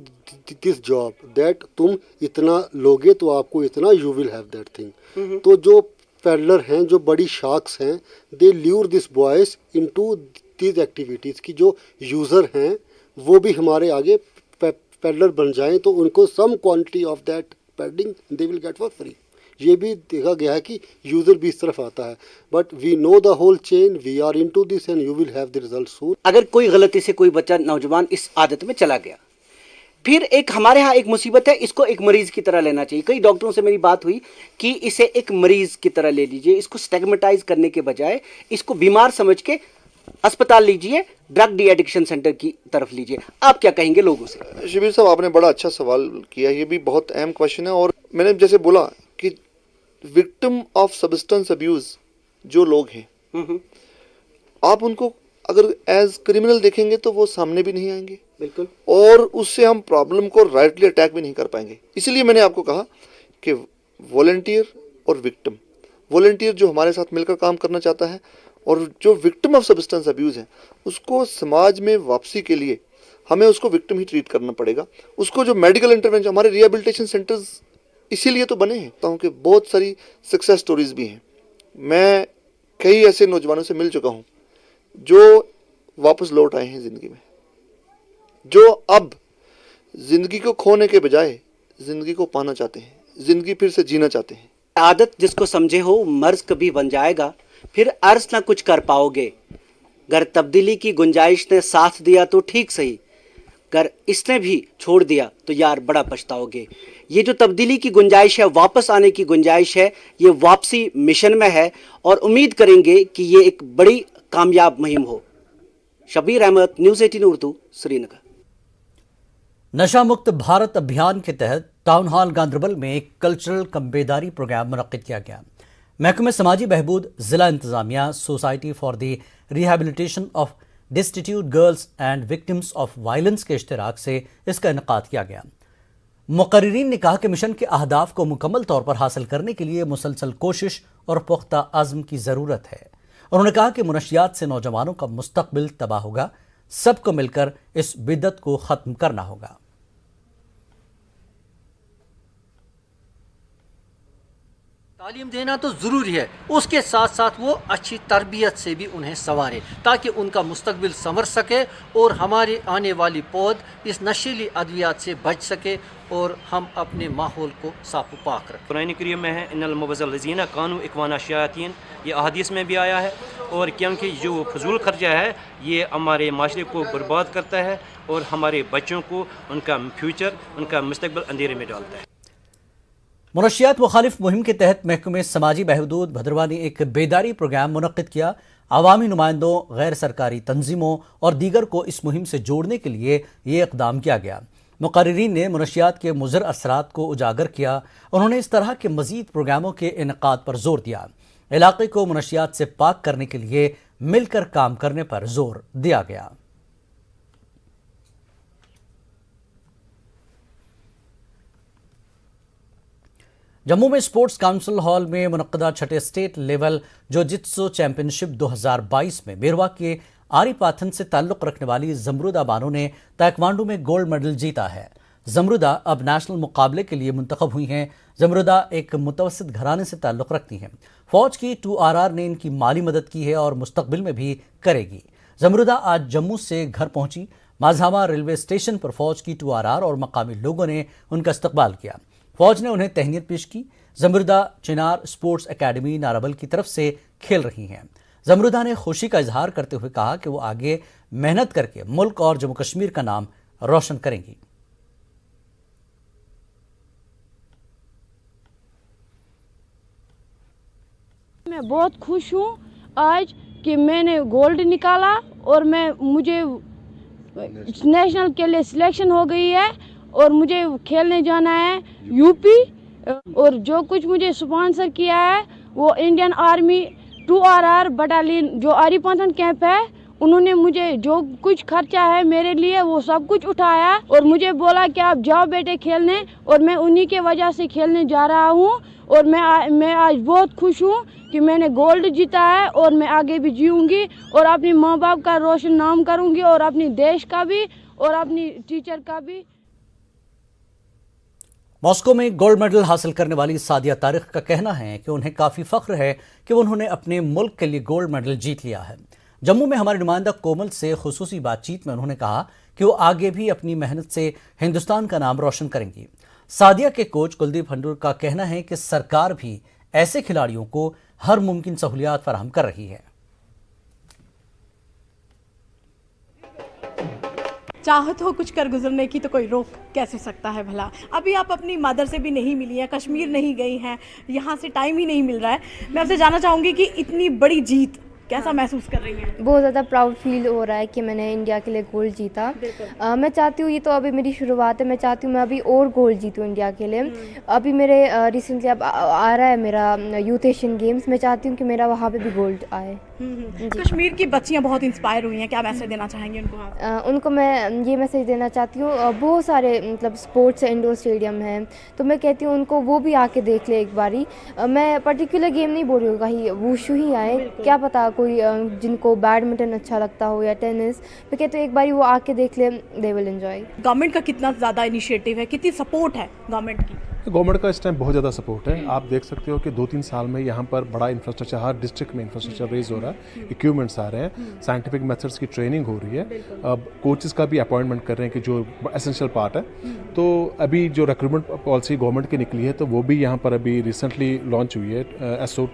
this job that तुम इतना लोगे तो आपको इतना, you will have that thing. तो जो पेडलर हैं, जो बड़ी शार्क्स हैं, they lure this boys into these activities की जो यूज़र हैं वो भी हमारे आगे पेडलर बन जाएं तो उनको some quantity of that peddling they will get for free. ये भी देखा गया है कि यूज़र भी इस तरफ आता है, but we know the whole chain, we are into this end you will have the result soon. अगर कोई गलती से कोई बच्चा नौजवान इस आदत में चला गया, फिर एक हमारे यहाँ एक मुसीबत है, इसको एक मरीज की तरह लेना चाहिए। कई डॉक्टरों से मेरी बात हुई कि इसे एक मरीज की तरह ले लीजिए, इसको स्टिग्मेटाइज करने के बजाय इसको बीमार समझ के अस्पताल लीजिए, ड्रग डी एडिक्शन सेंटर की तरफ लीजिए। आप क्या कहेंगे लोगों से? शबीर साहब, आपने बड़ा अच्छा सवाल किया, ये भी बहुत अहम क्वेश्चन है। और मैंने जैसे बोला कि विक्टिम ऑफ सब्सटेंस अब्यूज जो लोग हैं, आप उनको अगर एज क्रिमिनल देखेंगे तो वो सामने भी नहीं आएंगे, बिल्कुल, और उससे हम प्रॉब्लम को राइटली अटैक भी नहीं कर पाएंगे। इसलिए मैंने आपको कहा कि वॉलंटियर और विक्टिम, वॉलंटियर जो हमारे साथ मिलकर काम करना चाहता है, और जो विक्टिम ऑफ सब्सटेंस अब्यूज है, उसको समाज में वापसी के लिए हमें उसको विक्टिम ही ट्रीट करना पड़ेगा। उसको जो मेडिकल इंटरवेंशन, हमारे रिहेबिलिटेशन सेंटर्स इसीलिए तो बने हैं कि बहुत सारी सक्सेस स्टोरीज भी हैं। मैं कई ऐसे नौजवानों से मिल चुका हूं जो वापस लौट आए हैं जिंदगी में, जो अब जिंदगी को खोने के बजाय जिंदगी को पाना चाहते हैं, जिंदगी फिर से जीना चाहते हैं। आदत जिसको समझे हो मर्ज कभी बन जाएगा, फिर अर्ज ना कुछ कर पाओगे। अगर तब्दीली की गुंजाइश ने साथ दिया तो ठीक सही, अगर इसने भी छोड़ दिया तो यार बड़ा पछताओगे। ये जो तब्दीली की गुंजाइश है, वापस आने की गुंजाइश है, ये वापसी मिशन में है और उम्मीद करेंगे कि ये एक बड़ी कामयाब मुहिम हो। शबीर अहमद, न्यूज़ 18 उर्दू, श्रीनगर। नशा मुक्त भारत अभियान के तहत टाउन हॉल गांधरबल में एक कल्चरल कम बेदारी प्रोग्राम मुनक्किद किया गया। महकमे समाजी बहबूद, जिला इंतजामिया, society for the rehabilitation of destitute girls and victims of violence के इश्तिराक से इसका इनेकाद किया गया। मुकर्रिरीन ने कहा कि मिशन के अहदाफ को मुकम्मल तौर पर हासिल करने के लिए मुसलसल कोशिश और पुख्ता अज़्म की ज़रूरत है। उन्होंने कहा कि मुनशियात से नौजवानों का मुस्तकबिल तबाह होगा, सबको मिलकर इस बिद्दत को ख़त्म करना होगा। तालीम देना तो ज़रूरी है, उसके साथ साथ वो अच्छी तरबियत से भी उन्हें संवारे ताकि उनका मुस्तकबिल संवर सके और हमारी आने वाली पौध इस नशीली अद्वियात से बच सके और हम अपने माहौल को साफ पाक रखें। कुरान करीम में है इन्नल मुबज़्ज़लिज़ीना कानू इख्वाना शयातीन, ये अहादीस में भी आया है। और क्योंकि जो फजूल खर्चा है ये हमारे माशरे को बर्बाद करता है और हमारे बच्चों को उनका फ्यूचर, उनका मुस्तकबिल अंधेरे में डालता है। मुनशियात मुखालिफ मुहिम के तहत महकमे समाजी बहबूद भद्रवाह ने एक बेदारी प्रोग्राम मुनक्किद किया। अवामी नुमाइंदों, गैर सरकारी तंजीमों और दीगर को इस मुहिम से जोड़ने के लिए ये इक़दाम किया गया। मुकर्रिरीन ने मुनशियात के मुज़र असरात को उजागर किया। उन्होंने इस तरह के मज़ीद प्रोग्रामों के इनेकाद पर जोर दिया। इलाके को मुनशियात से पाक करने के लिए मिलकर काम करने पर जोर दिया गया। जम्मू में स्पोर्ट्स काउंसिल हॉल में मुनक्कदा छठे स्टेट लेवल जो-जित्सु चैंपियनशिप 2022 में बेरवा के आरी पाथन से ताल्लुक़ रखने वाली जमरुदा बानो ने ताइक्वांडो में गोल्ड मेडल जीता है। जमरुदा अब नेशनल मुकाबले के लिए मुंतखब हुई हैं। जमरुदा एक मुतवस्सित घराने से ताल्लुक़ रखती हैं। फौज की 2RR ने इनकी माली मदद की है और मुस्तकबिल में भी करेगी। जमरुदा आज जम्मू से घर पहुंची। माझामा रेलवे स्टेशन पर फौज की 2RR और मकामी लोगों ने उनका इस्तकबाल किया। फौज ने उन्हें तहनीत पेश की। जमरुदा चिनार स्पोर्ट्स एकेडमी नाराबल की तरफ से खेल रही हैं। जमरुदा ने खुशी का इजहार करते हुए कहा कि वो आगे मेहनत करके मुल्क और जम्मू कश्मीर का नाम रोशन करेंगी। मैं बहुत खुश हूँ आज कि मैंने गोल्ड निकाला और मुझे नेशनल के लिए सिलेक्शन हो गई है और मुझे खेलने जाना है यूपी। और जो कुछ मुझे स्पॉन्सर किया है वो इंडियन आर्मी 2RR बटालियन जो आरीपाथन कैंप है, उन्होंने मुझे जो कुछ खर्चा है मेरे लिए वो सब कुछ उठाया और मुझे बोला कि आप जाओ बेटे खेलने, और मैं उन्हीं के वजह से खेलने जा रहा हूँ। और मैं आज बहुत खुश हूँ कि मैंने गोल्ड जीता है और मैं आगे भी जीऊँगी और अपने माँ बाप का रोशन नाम करूँगी और अपने देश का भी और अपनी टीचर का भी। मॉस्को में गोल्ड मेडल हासिल करने वाली सादिया तारिक का कहना है कि उन्हें काफ़ी फ़ख्र है कि उन्होंने अपने मुल्क के लिए गोल्ड मेडल जीत लिया है। जम्मू में हमारे नुमाइंदा कोमल से खुसूसी बातचीत में उन्होंने कहा कि वो आगे भी अपनी मेहनत से हिंदुस्तान का नाम रोशन करेंगी। सादिया के कोच कुलदीप हंडूर का कहना है कि सरकार भी ऐसे खिलाड़ियों को हर मुमकिन सहूलियात फराहम कर रही है। चाहत हो कुछ कर गुजरने की तो कोई रोक कैसे सकता है भला। अभी आप अपनी मदर से भी नहीं मिली हैं, कश्मीर नहीं गई हैं, यहाँ से टाइम ही नहीं मिल रहा है। मैं आपसे जानना चाहूँगी कि इतनी बड़ी जीत कैसा महसूस कर रही हैं? बहुत ज़्यादा प्राउड फील हो रहा है कि मैंने इंडिया के लिए गोल्ड जीता। मैं चाहती हूँ, ये तो अभी मेरी शुरुआत है, मैं चाहती हूँ मैं अभी और गोल्ड जीतूँ इंडिया के लिए। अभी मेरे रिसेंटली अब आ रहा है मेरा यूथ एशियन गेम्स, मैं चाहती हूँ कि मेरा वहाँ पे भी गोल्ड आए। कश्मीर की बच्चियाँ बहुत इंस्पायर हुई हैं, क्या मैसेज देना चाहेंगे उनको? उनको मैं ये मैसेज देना चाहती हूँ, बहुत सारे मतलब स्पोर्ट्स इंडोर स्टेडियम हैं, तो मैं कहती हूँ उनको वो भी आके देख ले एक बारी। मैं पर्टिकुलर गेम नहीं बोल रही हूँ, कहीं वुशु ही आए, क्या पता कोई जिनको बैडमिंटन अच्छा लगता हो या टेनिस, मैं कहती हूँ एक बारी वो आके देख ले, दे विल एंजॉय। गवर्नमेंट का कितना ज़्यादा इनिशिएटिव है, कितनी सपोर्ट है गवर्नमेंट की? गवर्नमेंट का इस टाइम बहुत ज़्यादा सपोर्ट है। आप देख सकते हो कि 2-3 साल में यहाँ पर बड़ा इंफ्रास्ट्रक्चर, हर डिस्ट्रिक्ट में इंफ्रास्ट्रक्चर रेज हो रहा है, इक्विपमेंट्स आ रहे हैं, साइंटिफिक मेथड्स की ट्रेनिंग हो रही है, अब कोचेस का भी अपॉइंटमेंट कर रहे हैं कि जो एसेंशियल पार्ट है। तो अभी जो रिक्रूटमेंट पॉलिसी गवर्नमेंट की निकली है तो वो भी यहाँ पर अभी रिसेंटली लॉन्च हुई है, SO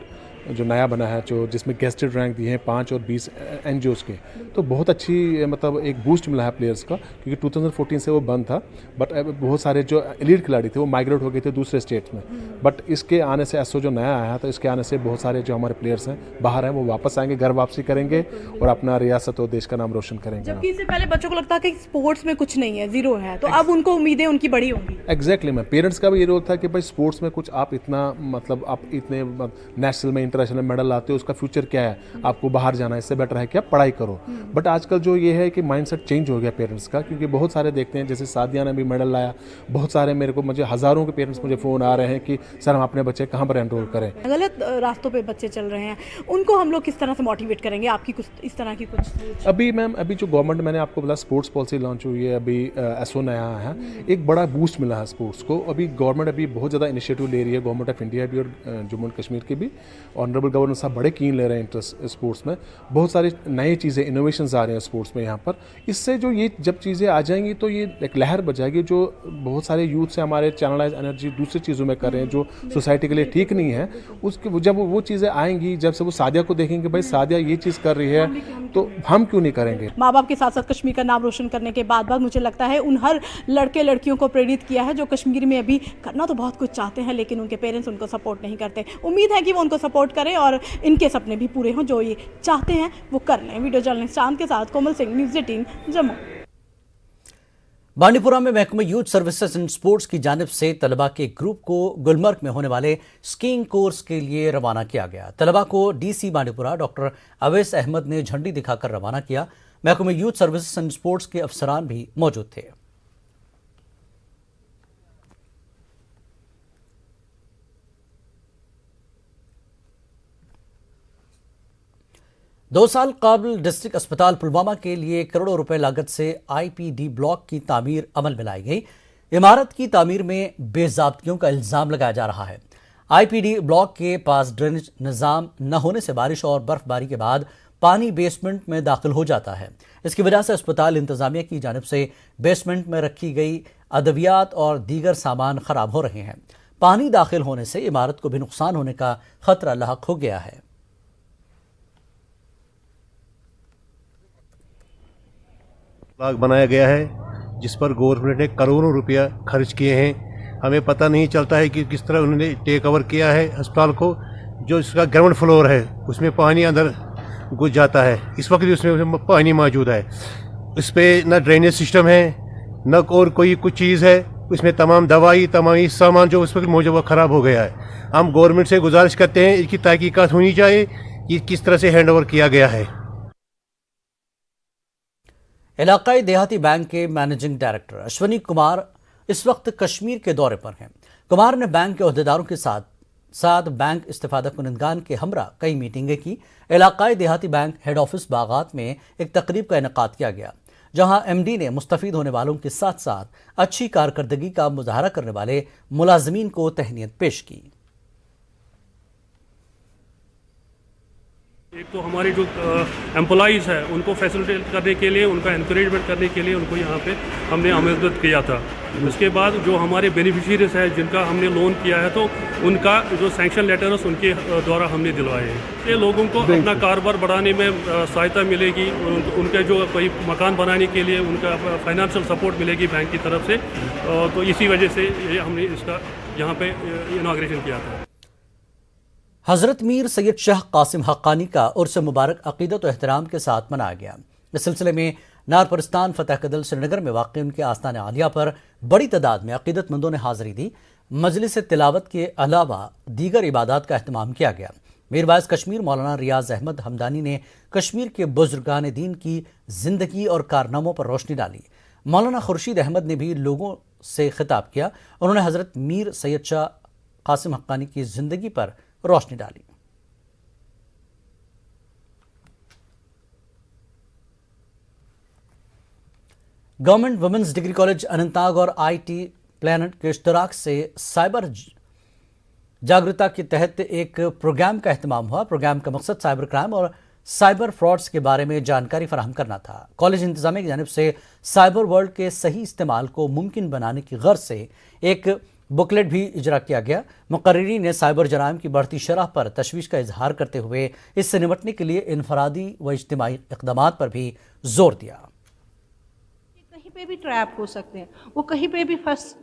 जो नया बना है, जो जिसमें गेस्टेड रैंक दिए हैं 5 और 20 NGOs के, तो बहुत अच्छी मतलब एक बूस्ट मिला है प्लेयर्स का, क्योंकि 2014 से वो बंद था। बट बहुत सारे जो एलीट खिलाड़ी थे वो माइग्रेट हो गए थे दूसरे स्टेट्स में। बट इसके आने से एसओ जो नया आया तो इसके आने से बहुत सारे जो हमारे प्लेयर्स हैं बाहर हैं वो वापस आएंगे, घर वापसी करेंगे और अपना रियासत और देश का नाम रोशन करेंगे। जबकि इससे पहले बच्चों को लगता है कि स्पोर्ट्स में कुछ नहीं है, जीरो है, तो अब उनको उम्मीदें उनकी बड़ी होंगी। एग्जैक्टली मैम, पेरेंट्स का भी ये रोल था कि भाई स्पोर्ट्स में कुछ आप इतना मतलब आप इतने नेशनल में इंटरनेशनल मेडल लाते हो, उसका फ्यूचर क्या है, आपको बाहर जाना है, इससे बेटर है कि आप पढ़ाई करो। बट आजकल जो ये है कि माइंडसेट चेंज हो गया पेरेंट्स का, क्योंकि बहुत सारे देखते हैं, जैसे सादिया ने भी मेडल लाया, बहुत सारे मुझे हज़ारों के पेरेंट्स मुझे फ़ोन आ रहे हैं कि सर हम अपने बच्चे कहाँ पर एनरोल करें। गलत रास्तों पे बच्चे चल रहे हैं, उनको हम लोग किस तरह से मोटिवेट करेंगे? आपकी कुछ इस तरह की कुछ अभी मैम, अभी जो गवर्नमेंट, मैंने आपको बोला स्पोर्ट्स पॉलिसी लॉन्च हुई है, अभी एसओ नया है, एक बड़ा बूस्ट मिला है स्पोर्ट्स को। अभी गवर्नमेंट अभी बहुत ज़्यादा इनिशिएटिव ले रही है, गवर्नमेंट ऑफ इंडिया भी और जम्मू एंड कश्मीर की भी, ऑनरेबल गवर्नर साहब बड़े कीन ले रहे हैं इंटरेस्ट स्पोर्ट्स में। बहुत सारी नई चीज़ें, इनोवेशंस आ रहे हैं स्पोर्ट्स में यहाँ पर। इससे जो ये जब चीज़ें आ जाएंगी तो ये एक लहर बजाएगी, जो बहुत सारे यूथ से हमारे चैनलाइज एनर्जी दूसरी चीज़ों में कर रहे हैं जो सोसाइटी के लिए ठीक नहीं है, उसके जब वो चीज़ें आएंगी, जब से वो सादिया को देखेंगे भाई सादिया ये चीज़ कर रही है तो हम क्यों नहीं करेंगे। माँ बाप के साथ साथ कश्मीर का नाम रोशन करने के बाद मुझे लगता है उन हर लड़के लड़कियों को प्रेरित किया है जो कश्मीर में अभी करना तो बहुत कुछ चाहते हैं, लेकिन उनके पेरेंट्स उनको सपोर्ट नहीं करते। उम्मीद है कि वो उनको सपोर्ट करें और इनके सपने भी पूरे हों, जो ये चाहते हैं वो कर लें। वीडियो जर्नलिस्ट चांद के साथ कोमल सिंह, न्यूज़ 18 जम्मू। बांडीपुरा में महकमा यूथ सर्विसेज एंड स्पोर्ट्स की जानिब से तलबा के ग्रुप को गुलमर्ग में होने वाले स्कीइंग कोर्स के लिए रवाना किया गया। तलबा को डीसी बांडीपुरा डॉक्टर अवैस अहमद ने झंडी दिखाकर रवाना किया। महकमा यूथ सर्विसेज एंड स्पोर्ट्स के अफसरान भी मौजूद थे। दो साल काबिल डिस्ट्रिक्ट अस्पताल पुलवामा के लिए करोड़ों रुपए लागत से आईपीडी ब्लॉक की तामीर अमल में लाई गई। इमारत की तामीर में बेज़ाब्तियों का इल्जाम लगाया जा रहा है। आईपीडी ब्लॉक के पास ड्रेनेज निज़ाम न होने से बारिश और बर्फबारी के बाद पानी बेसमेंट में दाखिल हो जाता है। इसकी वजह से अस्पताल इंतजामिया की जानिब से बेसमेंट में रखी गई अद्वियात और दीगर सामान खराब हो रहे हैं। पानी दाखिल होने से इमारत को भी नुकसान होने का खतरा लाहक हो गया है। ब्लॉक बनाया गया है जिस पर गवर्नमेंट ने करोड़ों रुपया खर्च किए हैं। हमें पता नहीं चलता है कि किस तरह उन्होंने टेक ओवर किया है अस्पताल को। जो इसका ग्राउंड फ्लोर है उसमें पानी अंदर घुस जाता है, इस वक्त भी उसमें पानी मौजूद है। इस पर न ड्रेनेज सिस्टम है न और कोई कुछ चीज़ है। उसमें तमाम दवाई तमाम सामान जो उस वक्त मौजूद वो ख़राब हो गया है। हम गवर्नमेंट से गुजारिश करते हैं इसकी तहकीकात होनी चाहिए कि किस तरह से हैंड ओवर किया गया है। इलाकाई देहाती बैंक के मैनेजिंग डायरेक्टर अश्वनी कुमार इस वक्त कश्मीर के दौरे पर हैं। कुमार ने बैंक के ओहदेदारों के साथ बैंक इस्तिफादा कुनिंदगान के हमरा कई मीटिंगें की। इलाकाई देहाती बैंक हेड ऑफिस बागात में एक तकरीब का इनेकाद किया गया, जहां एमडी ने मुस्तफीद होने वालों के साथ साथ अच्छी कारकर्दगी का मुजाहरा करने वाले मुलाजमीन को तहनीत पेश की। एक तो हमारे जो एम्प्लॉइज़ है उनको फैसिलिटेट करने के लिए, उनका इंकरेजमेंट करने के लिए उनको यहाँ पे हमने आमदद किया था। उसके बाद जो हमारे बेनिफिशियरीज हैं जिनका हमने लोन किया है तो उनका जो सैंक्शन लेटर्स उनके द्वारा हमने दिलवाए हैं। ये लोगों को अपना कारोबार बढ़ाने में सहायता मिलेगी, उनके जो कोई मकान बनाने के लिए उनका फाइनेंशियल सपोर्ट मिलेगी बैंक की तरफ से। तो इसी वजह से ये हमने इसका यहाँ पे इनाग्रेशन किया था। हज़रत मीर सैयद शाह कासिम हक्कानी का उर्स मुबारक अक़ीदत और एहतराम के साथ मनाया गया। इस सिलसिले में नारपरिस्तान फतेह कदल श्रीनगर में वाक़ उनके आस्थान आलिया पर बड़ी तादाद में अक़ीदतमंदों ने हाज़िरी दी। मजलिस तिलावत के अलावा दीगर इबादत का अहतमाम किया गया। मीरवाइज कश्मीर मौलाना रियाज अहमद हमदानी ने कश्मीर के बुजुर्गान दीन की ज़िंदगी और कारनामों पर रोशनी डाली। मौलाना खुर्शीद अहमद ने भी लोगों से खिताब किया। उन्होंने हज़रत मीर सैयद शाह कासिम हक्कानी की ज़िंदगी पर रोशनी डाली। Government women's degree college Anantnag और आईटी प्लानट के इश्तराक से साइबर जागरूकता के तहत एक प्रोग्राम का एहतमाम हुआ। प्रोग्राम का मकसद साइबर क्राइम और साइबर फ्रॉड्स के बारे में जानकारी फराहम करना था। कॉलेज इंतजामिया की जानिब से साइबर वर्ल्ड के सही इस्तेमाल को मुमकिन बनाने की गर्ज से एक बुकलेट भी इजरा किया गया। मुकर्रिरीन ने साइबर जराइम की बढ़ती शरह पर तशवीश का इजहार करते हुए इससे निपटने के लिए इनफरादी व इज्तिमाई इक़दामात पर भी जोर दिया। कहीं पे भी ट्रैप हो सकते हैं, वो कहीं पे भी फंस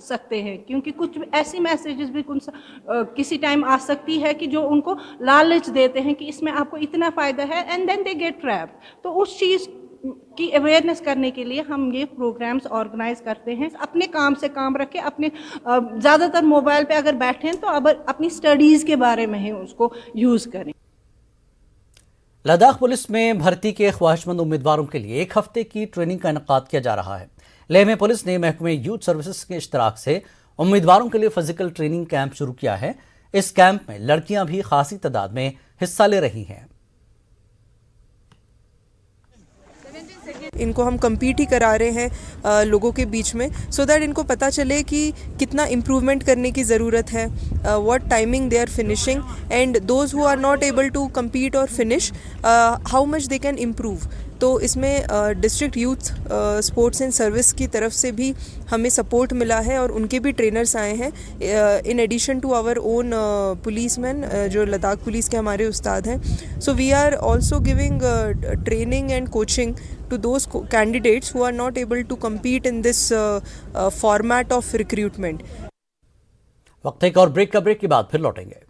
सकते हैं, क्योंकि कुछ ऐसी मैसेजेस भी किसी टाइम आ सकती है कि जो उनको लालच देते हैं कि इसमें आपको इतना फ़ायदा है, and then they get trap. तो उस चीज़ की अवेयरनेस करने के लिए हम ये प्रोग्राम्स ऑर्गेनाइज करते हैं। अपने काम से काम रखें, अपने ज़्यादातर मोबाइल पे अगर बैठें तो अब अपनी स्टडीज़ के बारे में ही उसको यूज़ करें। लद्दाख पुलिस में भर्ती के ख्वाहिशमंद उम्मीदवारों के लिए 1 हफ्ते की ट्रेनिंग का इनेकाद किया जा रहा है। लेह में पुलिस ने महकमे यूथ सर्विसेज के इश्तराक से उम्मीदवारों के लिए फिजिकल ट्रेनिंग कैंप शुरू किया है। इस कैंप में लड़कियां भी खासी तादाद में हिस्सा ले रही हैं। इनको हम कम्पीट ही करा रहे हैं लोगों के बीच में, सो दैट इनको पता चले कि कितना इम्प्रूवमेंट करने की ज़रूरत है, what timing they are finishing, and those who are not able to compete और finish how much they can improve. तो इसमें district youth sports and service की तरफ से भी हमें सपोर्ट मिला है और उनके भी ट्रेनर्स आए हैं, in addition to our own policeman जो लद्दाख पुलिस के हमारे उस्ताद हैं। So we are also giving training and coaching to those candidates who are not able to compete in this format of recruitment. वक्त एक और ब्रेक के बाद फिर लौटेंगे।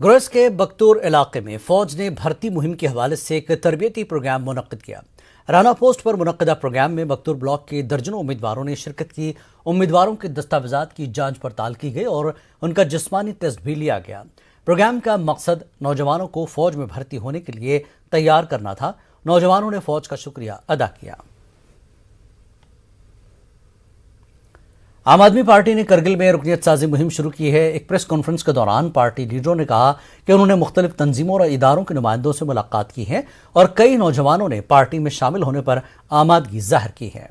ग्रोस के बख्तूर इलाके में फौज ने भर्ती मुहिम के हवाले से एक तरबियती प्रोग्राम मुनक्किद किया। राना पोस्ट पर मुनक्किदा प्रोग्राम में बख्तूर ब्लॉक के दर्जनों उम्मीदवारों ने शिरकत की। उम्मीदवारों के दस्तावेजात की जांच पड़ताल की गई और उनका जिस्मानी टेस्ट भी लिया गया। प्रोग्राम का मकसद नौजवानों को फौज में भर्ती होने के लिए तैयार करना था। नौजवानों ने फौज का शुक्रिया अदा किया। आम आदमी पार्टी ने करगिल में रुकनियत साजी मुहिम शुरू की है। एक प्रेस कॉन्फ्रेंस के दौरान पार्टी लीडरों ने कहा कि उन्होंने मुख्तलिफ तंजीमों और इदारों के नुमाइंदों से मुलाकात की है और कई नौजवानों ने पार्टी में शामिल होने पर आमादगी जाहिर की है।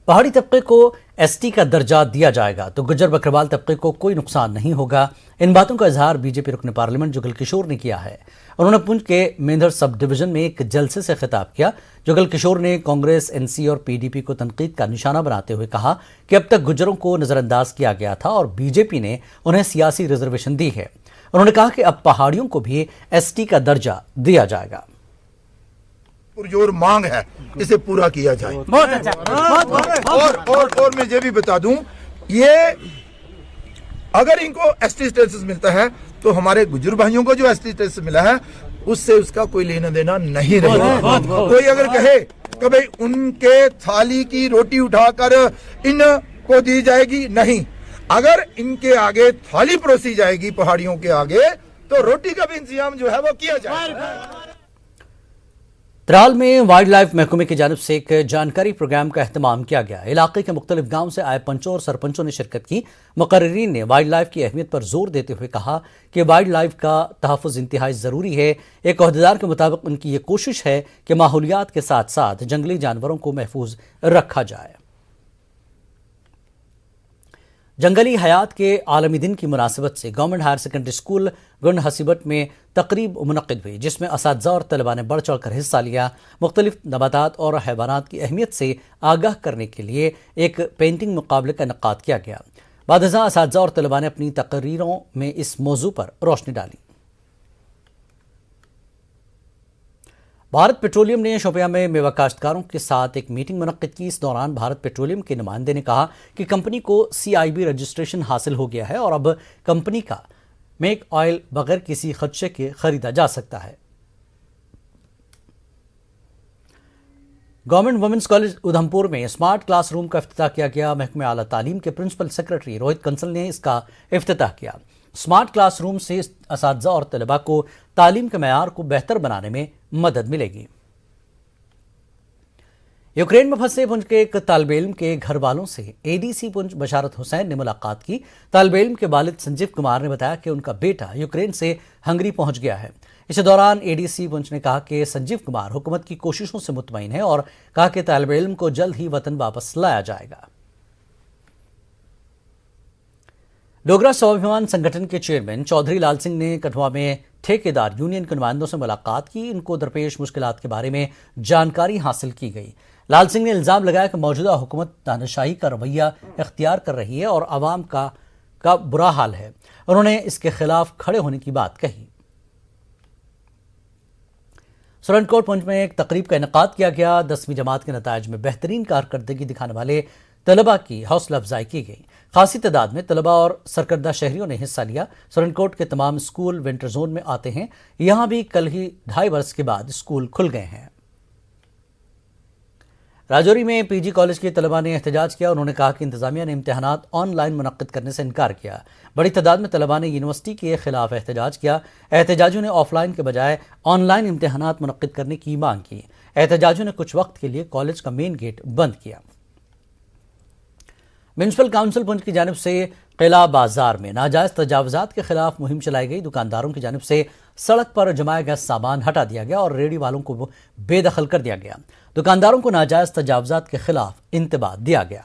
पहाड़ी तबके को एसटी का दर्जा दिया जाएगा तो गुज्जर बकरवाल तबके को कोई नुकसान नहीं होगा। इन बातों का इजहार बीजेपी रुकन पार्लियामेंट जुगल किशोर ने किया है। उन्होंने पुंछ के मेंढर सब डिवीजन में एक जलसे से खिताब किया। जुगल किशोर ने कांग्रेस, एनसी और पीडीपी को तनकीद का निशाना बनाते हुए कहा कि अब तक गुज्जरों को नजरअंदाज किया गया था और बीजेपी ने उन्हें सियासी रिजर्वेशन दी है। उन्होंने कहा कि अब पहाड़ियों को भी एसटी का दर्जा दिया जाएगा। पुरजोर मांग है, इसे पूरा किया जाए। बहुत अच्छा। और मैं ये भी बता दूं, ये अगर इनको एसटी स्टेटस मिलता है तो हमारे गुज्जर भाइयों को जो एसटी स्टेटस मिला है उससे उसका कोई लेना देना नहीं रहेगा। कोई अगर कहे कि भाई उनके थाली की रोटी उठाकर इनको दी जाएगी, नहीं। अगर इनके आगे थाली परोसी जाएगी पहाड़ियों के आगे तो रोटी का भी इंतजाम जो है वो किया जाएगा। त्राल में वाइल्ड लाइफ महकमे की जानिब से एक जानकारी प्रोग्राम का एहतमाम किया गया। इलाके के मुख्तलिफ गांव से आए पंचों और सरपंचों ने शिरकत की। मुकर्रिरीन ने वाइल्ड लाइफ की अहमियत पर जोर देते हुए कहा कि वाइल्ड लाइफ का तहफ़्फ़ुज़ इंतहाई ज़रूरी है। एक ओहदेदार के मुताबिक उनकी ये कोशिश है कि माहौलियात के साथ साथ जंगली जानवरों को महफूज रखा जाए। जंगली हयात के आलमी दिन की मुनासिबत से गवर्नमेंट हायर सेकेंडरी स्कूल गुंड हसीबट में तकरीब मुनक्किद हुई, जिसमें असातिज़ा और तलबा ने बढ़ चढ़ कर हिस्सा लिया। मुख्तलिफ नबातात और हैवानात की अहमियत से आगाह करने के लिए एक पेंटिंग मुकाबले का इनेकाद किया गया। बादशाह असातिज़ा और तलबा ने अपनी तकरीरों में इस मौजू पर रोशनी डाली। भारत पेट्रोलियम ने शोपियां में मेवा काश्तकारों के साथ एक मीटिंग मुनक्किद की। इस दौरान भारत पेट्रोलियम के नुमाइंदे ने कहा कि कंपनी को CIB रजिस्ट्रेशन हासिल हो गया है और अब कंपनी का मेक ऑयल बगैर किसी खदशे के खरीदा जा सकता है। गवर्नमेंट वुमेंस कॉलेज उधमपुर में स्मार्ट क्लासरूम का इफ्तिताह किया गया। महकमे आला तालीम के प्रिंसिपल सेक्रेटरी रोहित कंसल ने इसका इफ्तिताह किया। स्मार्ट क्लासरूम से असातिज़ा और तलबा को तालीम के मयार को बेहतर बनाने में मदद मिलेगी। यूक्रेन में फंसे पुंछ के एक तालिब इल्म के घर वालों से ADC पुंछ बशारत हुसैन ने मुलाकात की। तालिब इल्म के वालिद संजीव कुमार ने बताया कि उनका बेटा यूक्रेन से हंगरी पहुंच गया है। इसी दौरान ADC पुंछ ने कहा कि संजीव कुमार हुकूमत की कोशिशों से मुतमईन है और कहा कि तालिब इल्म को जल्द ही वतन वापस लाया जाएगा। डोगरा स्वाभिमान संगठन के चेयरमैन चौधरी लाल सिंह ने कठुआ में ठेकेदार यूनियन के नुमाइंदों से मुलाकात की। इनको दरपेश मुश्किलात के बारे में जानकारी हासिल की गई। لال سنگھ نے الزام لگایا کہ موجودہ حکومت تاناشاہی کا رویہ اختیار کر رہی ہے اور عوام کا برا حال ہے. انہوں نے اس کے خلاف کھڑے ہونے کی بات کہی. سورنٹ کوٹ پنچ میں ایک تقریب کا انعقاد کیا گیا. 10ویں جماعت کے نتائج میں بہترین کارکردگی دکھانے والے طلباء کی حوصلہ افزائی کی گئی. خاصی تعداد میں طلباء اور سرکردہ شہریوں نے حصہ لیا. سورنٹ کوٹ کے تمام اسکول ونٹر زون میں آتے ہیں. یہاں بھی کل ہی 2.5 برس کے بعد اسکول کھل گئے ہیں. راجوری میں پی جی کالج کے طلباء نے احتجاج کیا. انہوں نے کہا کہ انتظامیہ نے امتحانات آن لائن منعقد کرنے سے انکار کیا. بڑی تعداد میں طلباء نے یونیورسٹی کے خلاف احتجاج کیا. احتجاجیوں نے آف لائن کے بجائے آن لائن امتحانات منعقد کرنے کی مانگ کی. احتجاجیوں نے کچھ وقت کے لیے کالج کا مین گیٹ بند کیا. میونسپل کونسل پنچ کی جانب سے قلعہ بازار میں ناجائز تجاوزات کے خلاف مہم چلائی گئی. دکانداروں کی جانب سے سڑک پر جمایا گیا سامان ہٹا دیا گیا اور ریڑھی والوں کو بے دخل کر دیا گیا. دکانداروں کو ناجائز تجاوزات کے خلاف انتباہ دیا گیا.